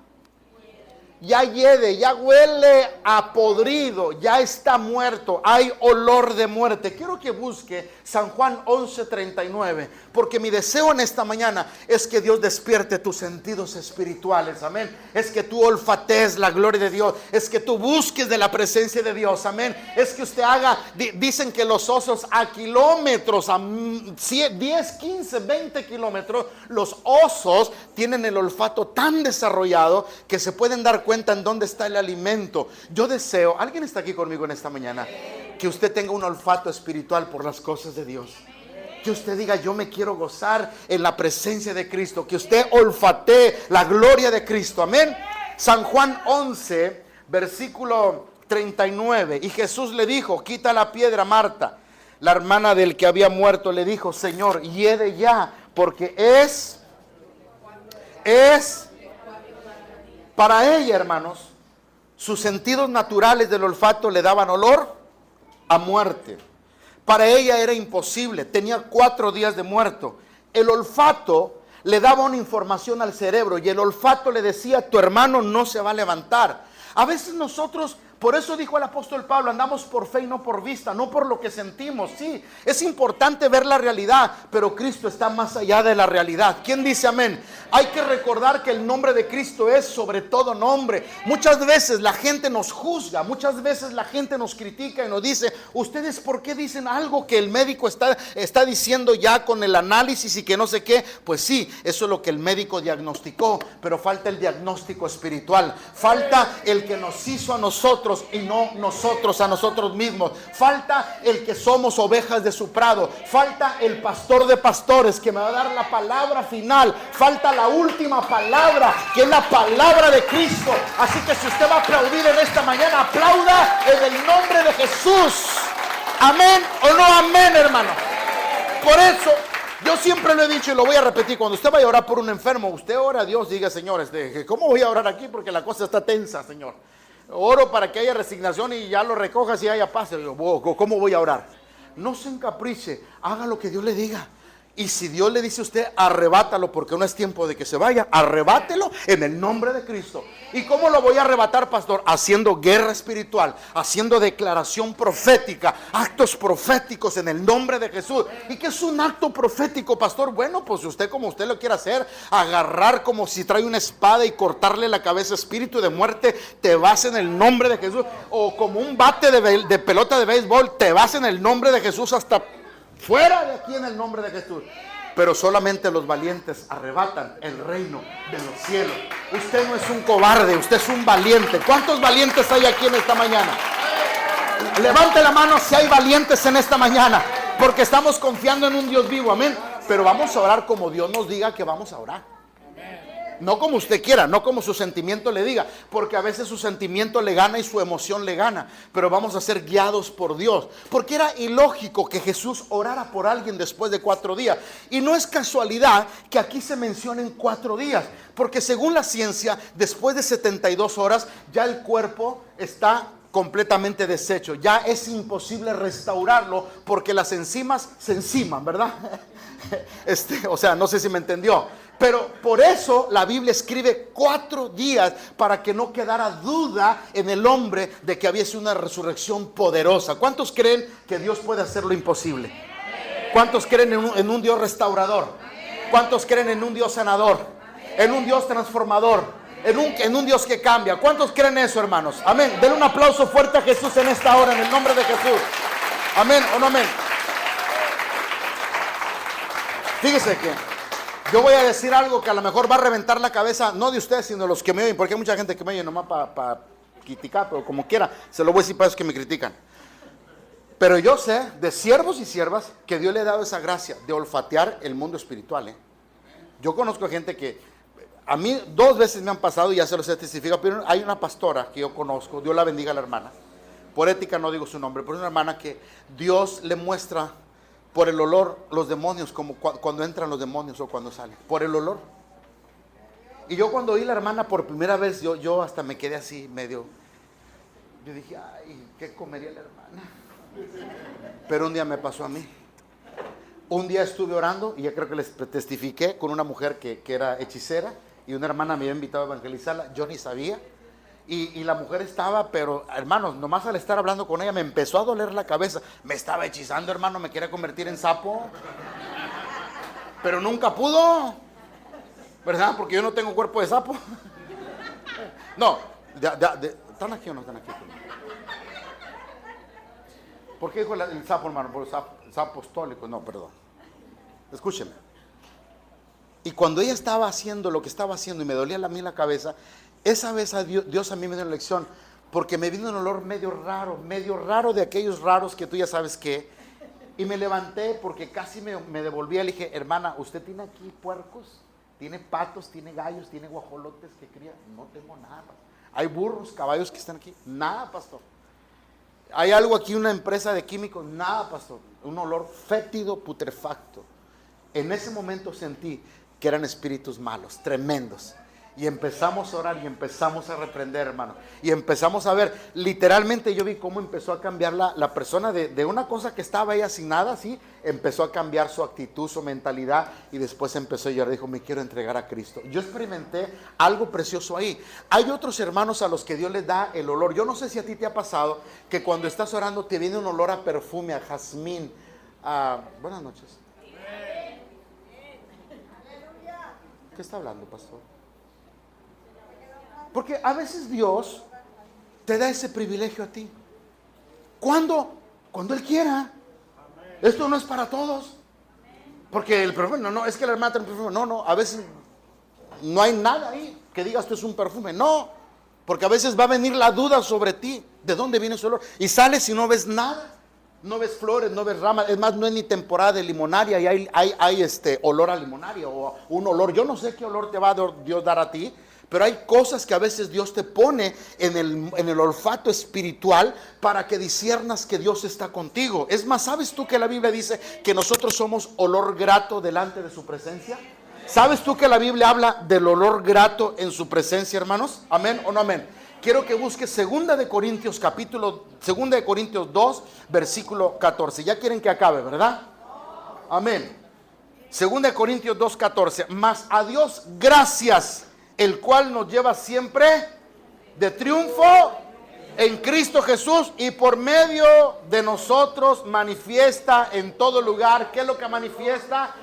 hiede, ya huele a podrido, ya está muerto, hay olor de muerte. Quiero que busque San Juan 11:39, porque mi deseo en esta mañana es que Dios despierte tus sentidos espirituales, amén. Es que tú olfatees la gloria de Dios, es que tú busques de la presencia de Dios, amén. Es que usted haga, dicen que los osos a kilómetros, a 10, 15, 20 kilómetros, los osos tienen el olfato tan desarrollado que se pueden dar cuenta en dónde está el alimento. Yo deseo, alguien está aquí conmigo en esta mañana, que usted tenga un olfato espiritual por las cosas de Dios. Que usted diga: yo me quiero gozar en la presencia de Cristo. Que usted olfatee la gloria de Cristo, amén. San Juan 11, versículo 39. Y Jesús le dijo: quita la piedra. Marta, la hermana del que había muerto, le dijo: Señor, hiede ya, porque es para ella, hermanos, sus sentidos naturales del olfato le daban olor a muerte. Para ella era imposible, tenía 4 días de muerto. El olfato le daba una información al cerebro y el olfato le decía: tu hermano no se va a levantar. A veces nosotros, por eso dijo el apóstol Pablo, andamos por fe y no por vista, no por lo que sentimos. Sí, es importante ver la realidad, pero Cristo está más allá de la realidad. ¿Quién dice amén? Hay que recordar que el nombre de Cristo es sobre todo nombre. Muchas veces la gente nos juzga, muchas veces la gente nos critica y nos dice: ¿ustedes por qué dicen algo que el médico está diciendo ya con el análisis y que no sé qué? Pues sí, eso es lo que el médico diagnosticó, pero falta el diagnóstico espiritual. Falta el que nos hizo a nosotros y no nosotros a nosotros mismos. Falta el que somos ovejas de su prado. Falta el pastor de pastores que me va a dar la palabra final. Falta la última palabra, que es la palabra de Cristo. Así que si usted va a aplaudir en esta mañana, aplauda en el nombre de Jesús. Amén o no amén, hermano. Por eso yo siempre lo he dicho y lo voy a repetir: cuando usted vaya a orar por un enfermo, usted ora a Dios, diga: Señor, ¿cómo voy a orar aquí? Porque la cosa está tensa, Señor. Oro para que haya resignación y ya lo recojas y haya paz. ¿Cómo voy a orar? No se encapriche, haga lo que Dios le diga. Y si Dios le dice a usted: arrebátalo, porque no es tiempo de que se vaya, arrebátelo en el nombre de Cristo. ¿Y cómo lo voy a arrebatar, pastor? Haciendo guerra espiritual, haciendo declaración profética, actos proféticos en el nombre de Jesús. ¿Y qué es un acto profético, pastor? Bueno, pues usted, como usted lo quiera hacer, agarrar como si trae una espada y cortarle la cabeza, espíritu de muerte, te vas en el nombre de Jesús. O como un bate de pelota de béisbol, te vas en el nombre de Jesús hasta fuera de aquí en el nombre de Jesús. Pero solamente los valientes arrebatan el reino de los cielos. Usted no es un cobarde, usted es un valiente. ¿Cuántos valientes hay aquí en esta mañana? Levante la mano si hay valientes en esta mañana, porque estamos confiando en un Dios vivo, amén. Pero vamos a orar como Dios nos diga que vamos a orar. No como usted quiera, no como su sentimiento le diga, porque a veces su sentimiento le gana y su emoción le gana, pero vamos a ser guiados por Dios. Porque era ilógico que Jesús orara por alguien después de 4 días. Y no es casualidad que aquí se mencionen 4 días, porque según la ciencia, después de 72 horas ya el cuerpo está completamente deshecho, ya es imposible restaurarlo, porque las enzimas se enciman, ¿verdad? O sea, no sé si me entendió. Pero por eso la Biblia escribe 4 días, para que no quedara duda en el hombre de que hubiese una resurrección poderosa. ¿Cuántos creen que Dios puede hacer lo imposible? ¿Cuántos creen en un Dios restaurador? ¿Cuántos creen en un Dios sanador? En un Dios transformador, en un Dios que cambia. ¿Cuántos creen eso, hermanos? Amén. Denle un aplauso fuerte a Jesús en esta hora, en el nombre de Jesús. Amén o no amén. Fíjese que Yo voy a decir algo que a lo mejor va a reventar la cabeza, no de ustedes, sino de los que me oyen, porque hay mucha gente que me oye nomás para criticar, pero como quiera, se lo voy a decir para esos que me critican. Pero yo sé de siervos y siervas que Dios le ha dado esa gracia de olfatear el mundo espiritual. Yo conozco gente que, a mí 2 veces me han pasado y ya se los he testificado, pero hay una pastora que yo conozco, Dios la bendiga a la hermana, por ética no digo su nombre, pero es una hermana que Dios le muestra por el olor los demonios, como cuando entran los demonios o cuando salen, por el olor. Y yo cuando oí a la hermana por primera vez, yo hasta me quedé así medio, yo dije, ay, ¿qué comería la hermana? Pero un día me pasó a mí. Un día estuve orando, y ya creo que les testifiqué, con una mujer que era hechicera, y una hermana me había invitado a evangelizarla, yo ni sabía. Y la mujer estaba, pero hermanos, nomás al estar hablando con ella me empezó a doler la cabeza. Me estaba hechizando, hermano, me quería convertir en sapo. Pero nunca pudo, ¿verdad? Porque yo no tengo cuerpo de sapo. No, ¿están aquí o no están aquí? ¿Por qué dijo el sapo, hermano? Por el sapo apostólico. No, perdón. Escúcheme. Y cuando ella estaba haciendo lo que estaba haciendo y me dolía a mí la cabeza, esa vez Dios a mí me dio una lección, porque me vino un olor medio raro de aquellos raros que tú ya sabes qué. Y me levanté porque casi me devolvía. Le dije, hermana, ¿usted tiene aquí puercos? ¿Tiene patos? ¿Tiene gallos? ¿Tiene guajolotes que cría? No tengo nada. ¿Hay burros, caballos que están aquí? Nada, pastor. ¿Hay algo aquí, una empresa de químicos? Nada, pastor. Un olor fétido, putrefacto. En ese momento sentí que eran espíritus malos, tremendos. Y empezamos a orar y empezamos a reprender, hermano. Y empezamos a ver, literalmente yo vi cómo empezó a cambiar la persona de una cosa que estaba ella sin nada, ¿sí? Empezó a cambiar su actitud, su mentalidad, y después empezó a llorar, dijo, me quiero entregar a Cristo. Yo experimenté algo precioso ahí. Hay otros hermanos a los que Dios les da el olor. Yo no sé si a ti te ha pasado que cuando estás orando te viene un olor a perfume, a jazmín. Buenas noches. ¿Qué está hablando, pastor? Porque a veces Dios te da ese privilegio a ti. ¿Cuándo? Cuando Él quiera. Esto no es para todos. Porque el perfume, no, es que la hermana tiene perfume. No, a veces no hay nada ahí que digas tú es un perfume. No, porque a veces va a venir la duda sobre ti. ¿De dónde viene ese olor? Y sales y no ves nada. No ves flores, no ves ramas. Es más, no es ni temporada de limonaria y hay olor a limonaria o un olor. Yo no sé qué olor te va a Dios dar a ti. Pero hay cosas que a veces Dios te pone en el olfato espiritual para que disciernas que Dios está contigo. Es más, ¿sabes tú que la Biblia dice que nosotros somos olor grato delante de su presencia? ¿Sabes tú que la Biblia habla del olor grato en su presencia, hermanos? ¿Amén o no amén? Quiero que busques 2 de Corintios 2, versículo 14. Ya quieren que acabe, ¿verdad? Amén. 2 de Corintios 2, 14. Mas a Dios gracias, el cual nos lleva siempre de triunfo en Cristo Jesús, y por medio de nosotros manifiesta en todo lugar. ¿Qué es lo que manifiesta?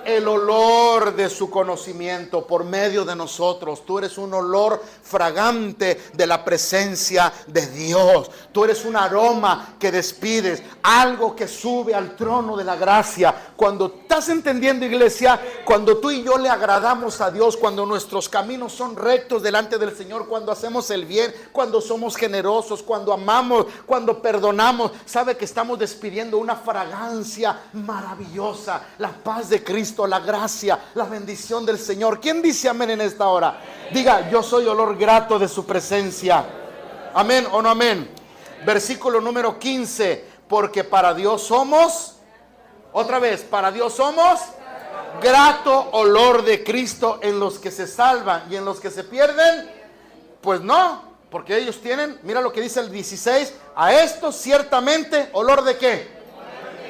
El olor de su conocimiento por medio de nosotros. Tú eres un olor fragante de la presencia de Dios. Tú eres un aroma que despides, algo que sube al trono de la gracia. Cuando estás entendiendo, iglesia, cuando tú y yo le agradamos a Dios, cuando nuestros caminos son rectos delante del Señor, cuando hacemos el bien, cuando somos generosos, cuando amamos, cuando perdonamos, sabe que estamos despidiendo una fragancia maravillosa, la paz de Cristo, la gracia, la bendición del Señor. ¿Quién dice amén en esta hora? Diga, yo soy olor grato de su presencia. Amén o no amén. Versículo número 15. Porque para Dios somos, otra vez, para Dios somos grato olor de Cristo en los que se salvan, y en los que se pierden, pues no, porque ellos tienen, mira lo que dice el 16, a estos ciertamente olor de qué,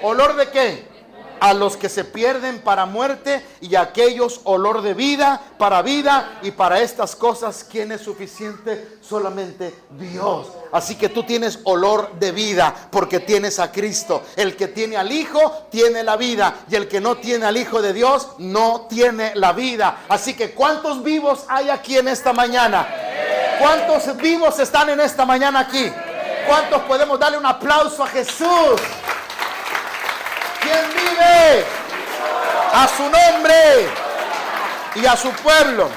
olor de qué, a los que se pierden para muerte, y a aquellos olor de vida para vida, y para estas cosas ¿quién es suficiente? Solamente Dios. Así que tú tienes olor de vida porque tienes a Cristo. El que tiene al Hijo tiene la vida, y el que no tiene al Hijo de Dios no tiene la vida. Así que ¿cuántos vivos hay aquí en esta mañana? ¿Cuántos vivos están en esta mañana aquí? ¿Cuántos podemos darle un aplauso a Jesús? ¿Quién vive? A su nombre. y a su pueblo.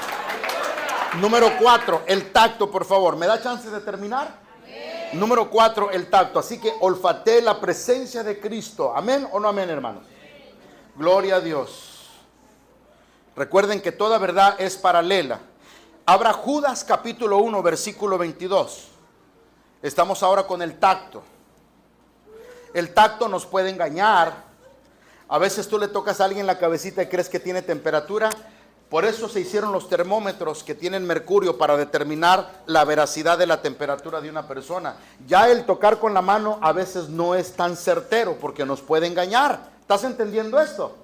Número 4, el tacto, por favor. ¿Me da chance de terminar? Amén. Número 4, el tacto. Así que olfatee la presencia de Cristo. ¿Amén o no amén, hermanos? Gloria a Dios. Recuerden que toda verdad es paralela. Abra Judas capítulo 1, versículo 22. Estamos ahora con el tacto. El tacto nos puede engañar. A veces tú le tocas a alguien la cabecita y crees que tiene temperatura. Por eso se hicieron los termómetros que tienen mercurio para determinar la veracidad de la temperatura de una persona. Ya el tocar con la mano a veces no es tan certero porque nos puede engañar. ¿Estás entendiendo esto?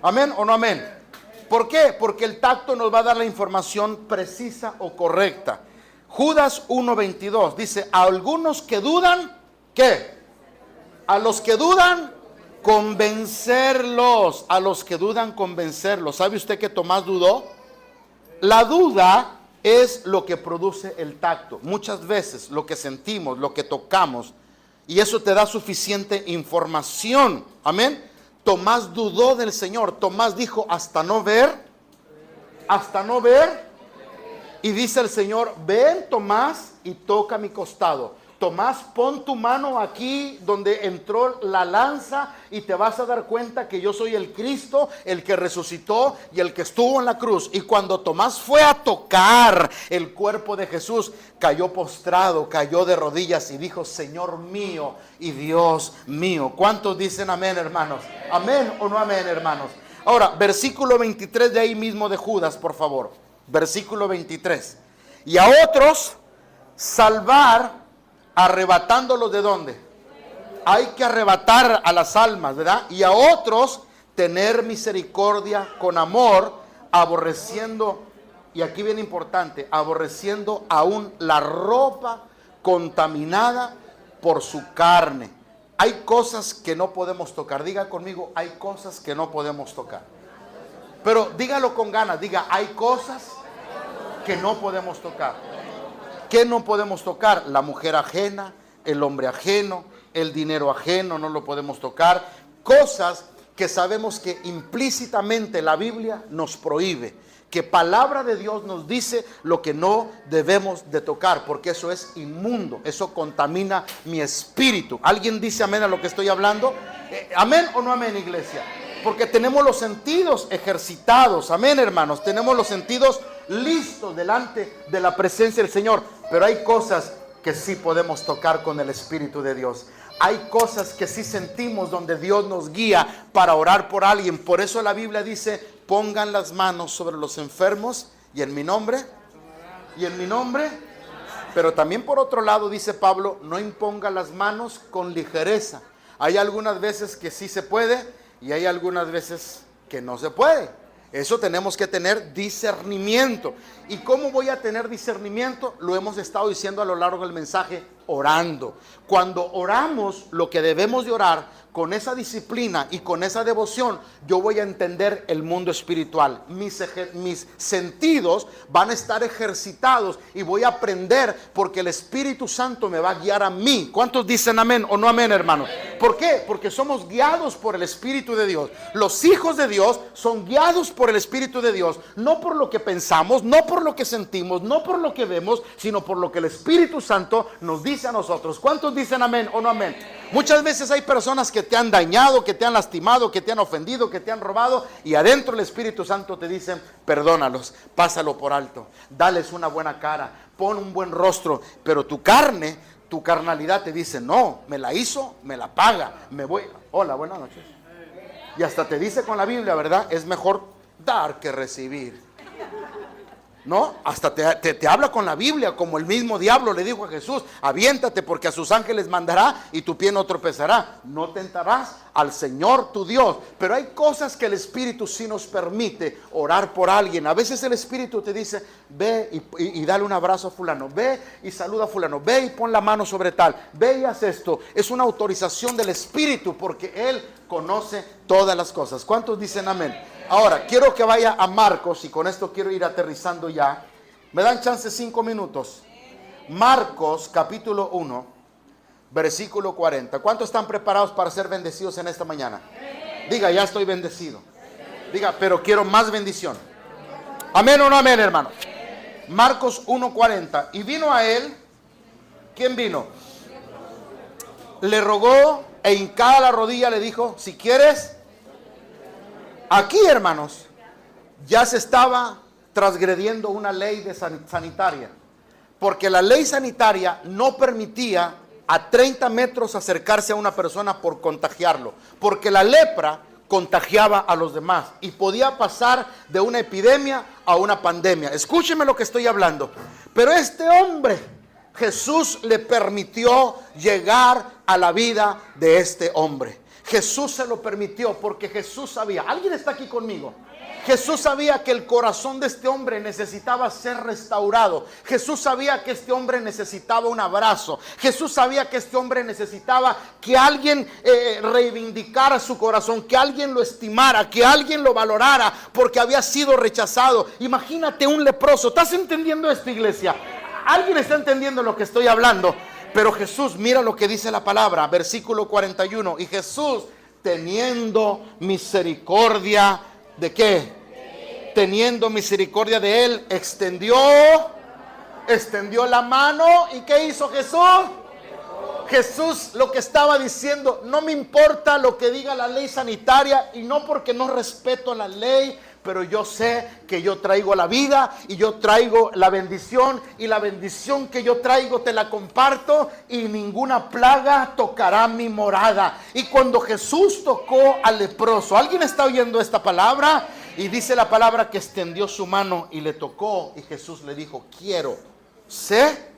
¿Amén o no amén? ¿Por qué? Porque el tacto nos va a dar la información precisa o correcta. Judas 1:22 dice, a algunos que dudan, ¿qué? A los que dudan, convencerlos. A los que dudan, convencerlos. ¿Sabe usted que Tomás dudó? La duda es lo que produce el tacto. Muchas veces lo que sentimos, lo que tocamos, y eso te da suficiente información. Amén. Tomás dudó del Señor. Tomás dijo, hasta no ver. Y dice el Señor, ven Tomás y toca mi costado. Tomás, pon tu mano aquí donde entró la lanza y te vas a dar cuenta que yo soy el Cristo, el que resucitó y el que estuvo en la cruz. Y cuando Tomás fue a tocar el cuerpo de Jesús, cayó postrado, cayó de rodillas y dijo, Señor mío y Dios mío. ¿Cuántos dicen amén, hermanos? ¿Amén o no amén, hermanos? Ahora, versículo 23 de ahí mismo de Judas, por favor. Versículo 23. Y a otros salvar, arrebatándolos ¿de dónde? Hay que arrebatar a las almas, ¿verdad? Y a otros tener misericordia con amor, aborreciendo, y aquí viene importante, aborreciendo aún la ropa contaminada por su carne. Hay cosas que no podemos tocar. Diga conmigo, hay cosas que no podemos tocar. Pero dígalo con ganas, diga, hay cosas que no podemos tocar. ¿Qué no podemos tocar? La mujer ajena, el hombre ajeno, el dinero ajeno, no lo podemos tocar. Cosas que sabemos que implícitamente la Biblia nos prohíbe. Que palabra de Dios nos dice lo que no debemos de tocar, porque eso es inmundo, eso contamina mi espíritu. ¿Alguien dice amén a lo que estoy hablando? ¿Amén o no amén, iglesia? Porque tenemos los sentidos ejercitados, amén, hermanos, tenemos los sentidos listos delante de la presencia del Señor, pero hay cosas que sí podemos tocar con el Espíritu de Dios. Hay cosas que sí sentimos donde Dios nos guía para orar por alguien. Por eso la Biblia dice, pongan las manos sobre los enfermos y en mi nombre, pero también por otro lado dice Pablo, no imponga las manos con ligereza. Hay algunas veces que sí se puede y hay algunas veces que no se puede. Eso tenemos que tener discernimiento. ¿Y cómo voy a tener discernimiento? Lo hemos estado diciendo a lo largo del mensaje, orando. Cuando oramos lo que debemos de orar, con esa disciplina y con esa devoción, yo voy a entender el mundo espiritual. Mis sentidos van a estar ejercitados y voy a aprender porque el Espíritu Santo me va a guiar a mí. ¿Cuántos dicen amén o no amén, hermanos? ¿Por qué? Porque somos guiados por el Espíritu de Dios. Los hijos de Dios son guiados por el Espíritu de Dios, no por lo que pensamos, no por lo que sentimos, no por lo que vemos, sino por lo que el Espíritu Santo nos dice a nosotros. ¿Cuántos dicen amén o no amén? Muchas veces hay personas que te han dañado, que te han lastimado, que te han ofendido, que te han robado, y adentro el Espíritu Santo te dice, perdónalos, pásalo por alto, dales una buena cara, pon un buen rostro, pero tu carne, tu carnalidad te dice, no, me la hizo, me la paga, me voy. Hola, buenas noches. Y hasta te dice con la Biblia, ¿verdad? Es mejor dar que recibir. ¿No? Hasta te habla con la Biblia, como el mismo diablo le dijo a Jesús, aviéntate porque a sus ángeles mandará y tu pie no tropezará. No tentarás al Señor tu Dios. Pero hay cosas que el Espíritu sí nos permite orar por alguien. A veces el Espíritu te dice, ve y dale un abrazo a fulano, ve y saluda a fulano, ve y pon la mano sobre tal, ve y haz esto. Es una autorización del Espíritu porque Él conoce todas las cosas. ¿Cuántos dicen amén? Ahora, quiero que vaya a Marcos y con esto quiero ir aterrizando ya. ¿Me dan chance 5 minutos? Marcos capítulo 1, versículo 40. ¿Cuántos están preparados para ser bendecidos en esta mañana? Diga, ya estoy bendecido. Diga, pero quiero más bendición. Amén o no amén, hermano. Marcos 1:40. Y vino a él. ¿Quién vino? Le rogó e hincada la rodilla le dijo, si quieres. Aquí, hermanos, ya se estaba transgrediendo una ley sanitaria. Porque la ley sanitaria no permitía a 30 metros acercarse a una persona por contagiarlo. Porque la lepra contagiaba a los demás y podía pasar de una epidemia a una pandemia. Escúcheme lo que estoy hablando. Pero este hombre, Jesús le permitió llegar a la vida de este hombre. Jesús se lo permitió porque Jesús sabía. ¿Alguien está aquí conmigo? Jesús sabía que el corazón de este hombre necesitaba ser restaurado. Jesús sabía que este hombre necesitaba un abrazo. Jesús sabía que este hombre necesitaba que alguien reivindicara su corazón, que alguien lo estimara, que alguien lo valorara porque había sido rechazado. Imagínate un leproso. ¿Estás entendiendo esto, iglesia? ¿Alguien está entendiendo lo que estoy hablando? Pero Jesús, mira lo que dice la palabra, versículo 41. Y Jesús, teniendo misericordia, ¿de qué? Teniendo misericordia de él, extendió la mano. ¿Y qué hizo Jesús? Jesús lo que estaba diciendo, no me importa lo que diga la ley sanitaria, y no porque no respeto la ley, pero yo sé que yo traigo la vida y yo traigo la bendición, y la bendición que yo traigo te la comparto, y ninguna plaga tocará mi morada. Y cuando Jesús tocó al leproso, ¿alguien está oyendo esta palabra? Y dice la palabra que extendió su mano y le tocó, y Jesús le dijo, quiero, sé.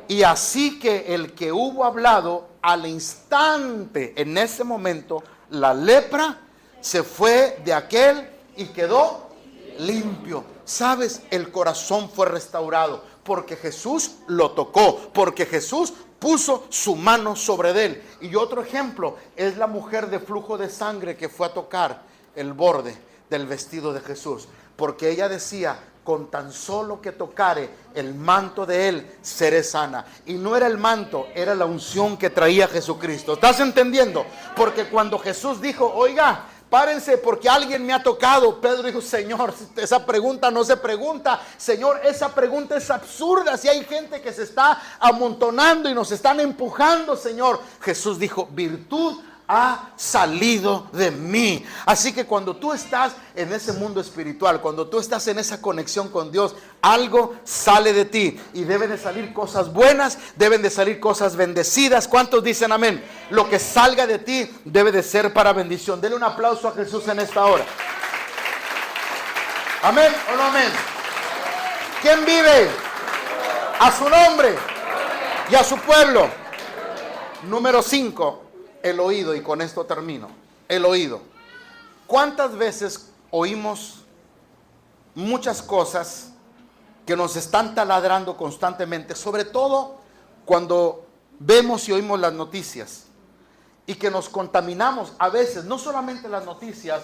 Y así que el que hubo hablado, al instante, en ese momento, la lepra se fue de aquel y quedó limpio. ¿Sabes? El corazón fue restaurado porque Jesús lo tocó, porque Jesús puso su mano sobre él. Y otro ejemplo es la mujer de flujo de sangre que fue a tocar el borde del vestido de Jesús, porque ella decía, con tan solo que tocare el manto de él, seré sana. Y no era el manto, era la unción que traía Jesucristo. ¿Estás entendiendo? Porque cuando Jesús dijo, oiga, párense porque alguien me ha tocado, Pedro dijo, Señor, esa pregunta no se pregunta. Señor, esa pregunta es absurda. Si hay gente que se está amontonando y nos están empujando, Señor. Jesús dijo, virtud ha salido de mí. Así que cuando tú estás en ese mundo espiritual, cuando tú estás en esa conexión con Dios, algo sale de ti, y deben de salir cosas buenas, deben de salir cosas bendecidas. ¿Cuántos dicen amén? Lo que salga de ti debe de ser para bendición. Denle un aplauso a Jesús en esta hora. Amén o no amén. ¿Quién vive? A su nombre y a su pueblo. Número 5. El oído, y con esto termino. El oído. ¿Cuántas veces oímos muchas cosas que nos están taladrando constantemente? Sobre todo cuando vemos y oímos las noticias, y que nos contaminamos a veces, no solamente las noticias,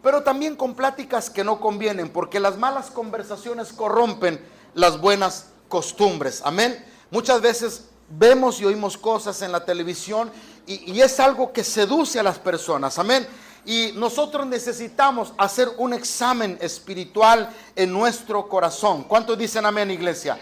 pero también con pláticas que no convienen, porque las malas conversaciones corrompen las buenas costumbres. Amén. Muchas veces vemos y oímos cosas en la televisión y es algo que seduce a las personas. Amén. Y nosotros necesitamos hacer un examen espiritual en nuestro corazón. ¿Cuántos dicen amén, iglesia?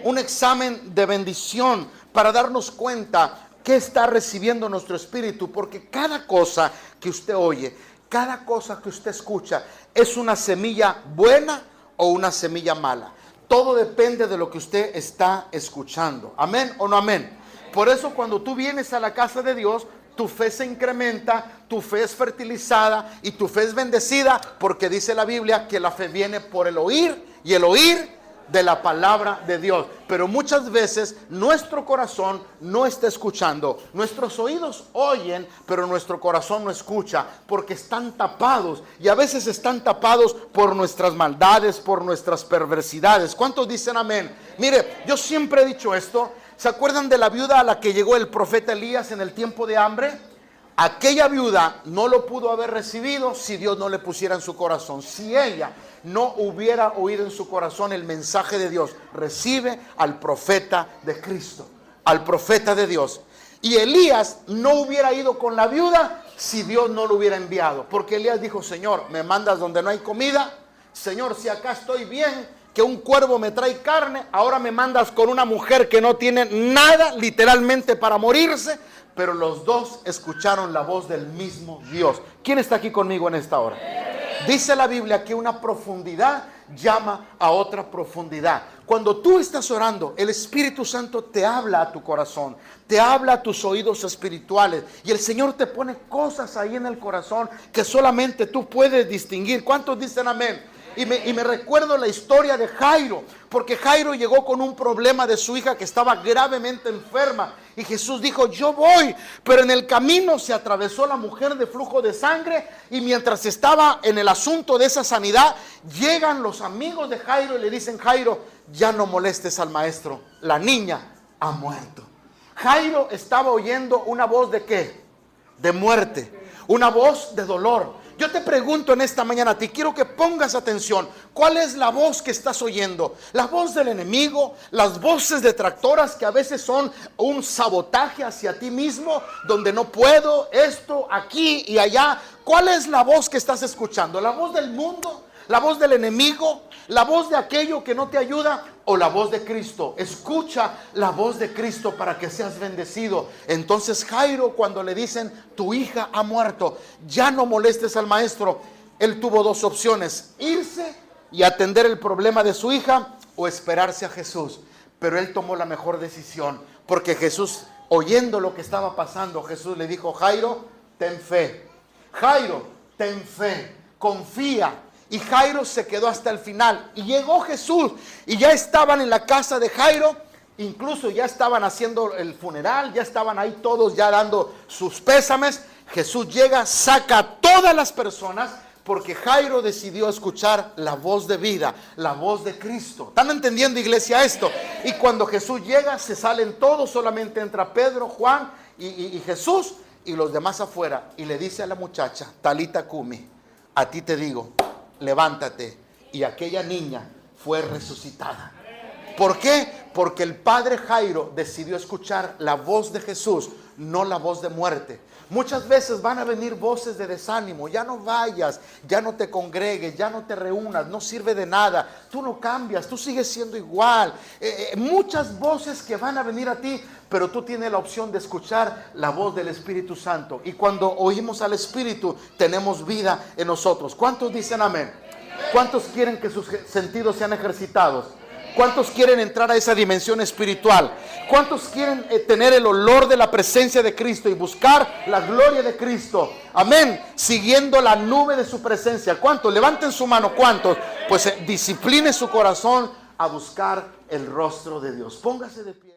Un examen de bendición para darnos cuenta qué está recibiendo nuestro espíritu. Porque cada cosa que usted oye, cada cosa que usted escucha, es una semilla buena o una semilla mala. Todo depende de lo que usted está escuchando. ¿Amén o no amén? Por eso cuando tú vienes a la casa de Dios, tu fe se incrementa, tu fe es fertilizada y tu fe es bendecida, porque dice la Biblia que la fe viene por el oír, y el oír de la palabra de Dios. Pero muchas veces nuestro corazón no está escuchando. Nuestros oídos oyen, pero nuestro corazón no escucha, porque están tapados, y a veces están tapados por nuestras maldades, por nuestras perversidades. ¿Cuántos dicen amén? Mire, yo siempre he dicho esto. ¿Se acuerdan de la viuda a la que llegó el profeta Elías en el tiempo de hambre? Aquella viuda no lo pudo haber recibido si Dios no le pusiera en su corazón. Si ella no hubiera oído en su corazón el mensaje de Dios, recibe al profeta de Cristo, al profeta de Dios. Y Elías no hubiera ido con la viuda si Dios no lo hubiera enviado. Porque Elías dijo, Señor, me mandas donde no hay comida. Señor, si acá estoy bien, que un cuervo me trae carne, ahora me mandas con una mujer que no tiene nada, literalmente para morirse. Pero los dos escucharon la voz del mismo Dios. ¿Quién está aquí conmigo en esta hora? Dice la Biblia que una profundidad llama a otra profundidad. Cuando tú estás orando, el Espíritu Santo te habla a tu corazón, te habla a tus oídos espirituales, y el Señor te pone cosas ahí en el corazón que solamente tú puedes distinguir. ¿Cuántos dicen amén? Y me recuerdo la historia de Jairo, porque Jairo llegó con un problema de su hija que estaba gravemente enferma, y Jesús dijo, yo voy, pero en el camino se atravesó la mujer de flujo de sangre, y mientras estaba en el asunto de esa sanidad, llegan los amigos de Jairo y le dicen, Jairo, ya no molestes al maestro, la niña ha muerto. Jairo estaba oyendo una voz de ¿qué? De muerte, una voz de dolor. Yo te pregunto en esta mañana, te quiero que pongas atención. ¿Cuál es la voz que estás oyendo? ¿La voz del enemigo? ¿Las voces detractoras que a veces son un sabotaje hacia ti mismo? Donde no puedo, esto, aquí y allá. ¿Cuál es la voz que estás escuchando? ¿La voz del mundo? ¿La voz del enemigo? ¿La voz de aquello que no te ayuda? ¿O la voz de Cristo? Escucha la voz de Cristo para que seas bendecido. Entonces Jairo, cuando le dicen, tu hija ha muerto, ya no molestes al maestro, él tuvo dos opciones: irse y atender el problema de su hija, o esperarse a Jesús. Pero él tomó la mejor decisión, porque Jesús, oyendo lo que estaba pasando, Jesús le dijo, Jairo, ten fe. Jairo, ten fe, confía. Y Jairo se quedó hasta el final. Y llegó Jesús y ya estaban en la casa de Jairo. Incluso ya estaban haciendo el funeral. Ya estaban ahí todos ya dando sus pésames. Jesús llega, saca a todas las personas, porque Jairo decidió escuchar la voz de vida, la voz de Cristo. ¿Están entendiendo, iglesia, esto? Y cuando Jesús llega, se salen todos. Solamente entra Pedro, Juan y Jesús, y los demás afuera. Y le dice a la muchacha, Talita Cumi, a ti te digo, levántate. Y aquella niña fue resucitada. ¿Por qué? Porque el padre Jairo decidió escuchar la voz de Jesús, no la voz de muerte. Muchas veces van a venir voces de desánimo, ya no vayas, ya no te congregues, ya no te reúnas, no sirve de nada, tú no cambias, tú sigues siendo igual. Muchas voces que van a venir a ti, pero tú tienes la opción de escuchar la voz del Espíritu Santo. Y cuando oímos al Espíritu, tenemos vida en nosotros. ¿Cuántos dicen amén? ¿Cuántos quieren que sus sentidos sean ejercitados? ¿Cuántos quieren entrar a esa dimensión espiritual? ¿Cuántos quieren tener el olor de la presencia de Cristo y buscar la gloria de Cristo? Amén. Siguiendo la nube de su presencia. ¿Cuántos? Levanten su mano. ¿Cuántos? Pues discipline su corazón a buscar el rostro de Dios. Póngase de pie.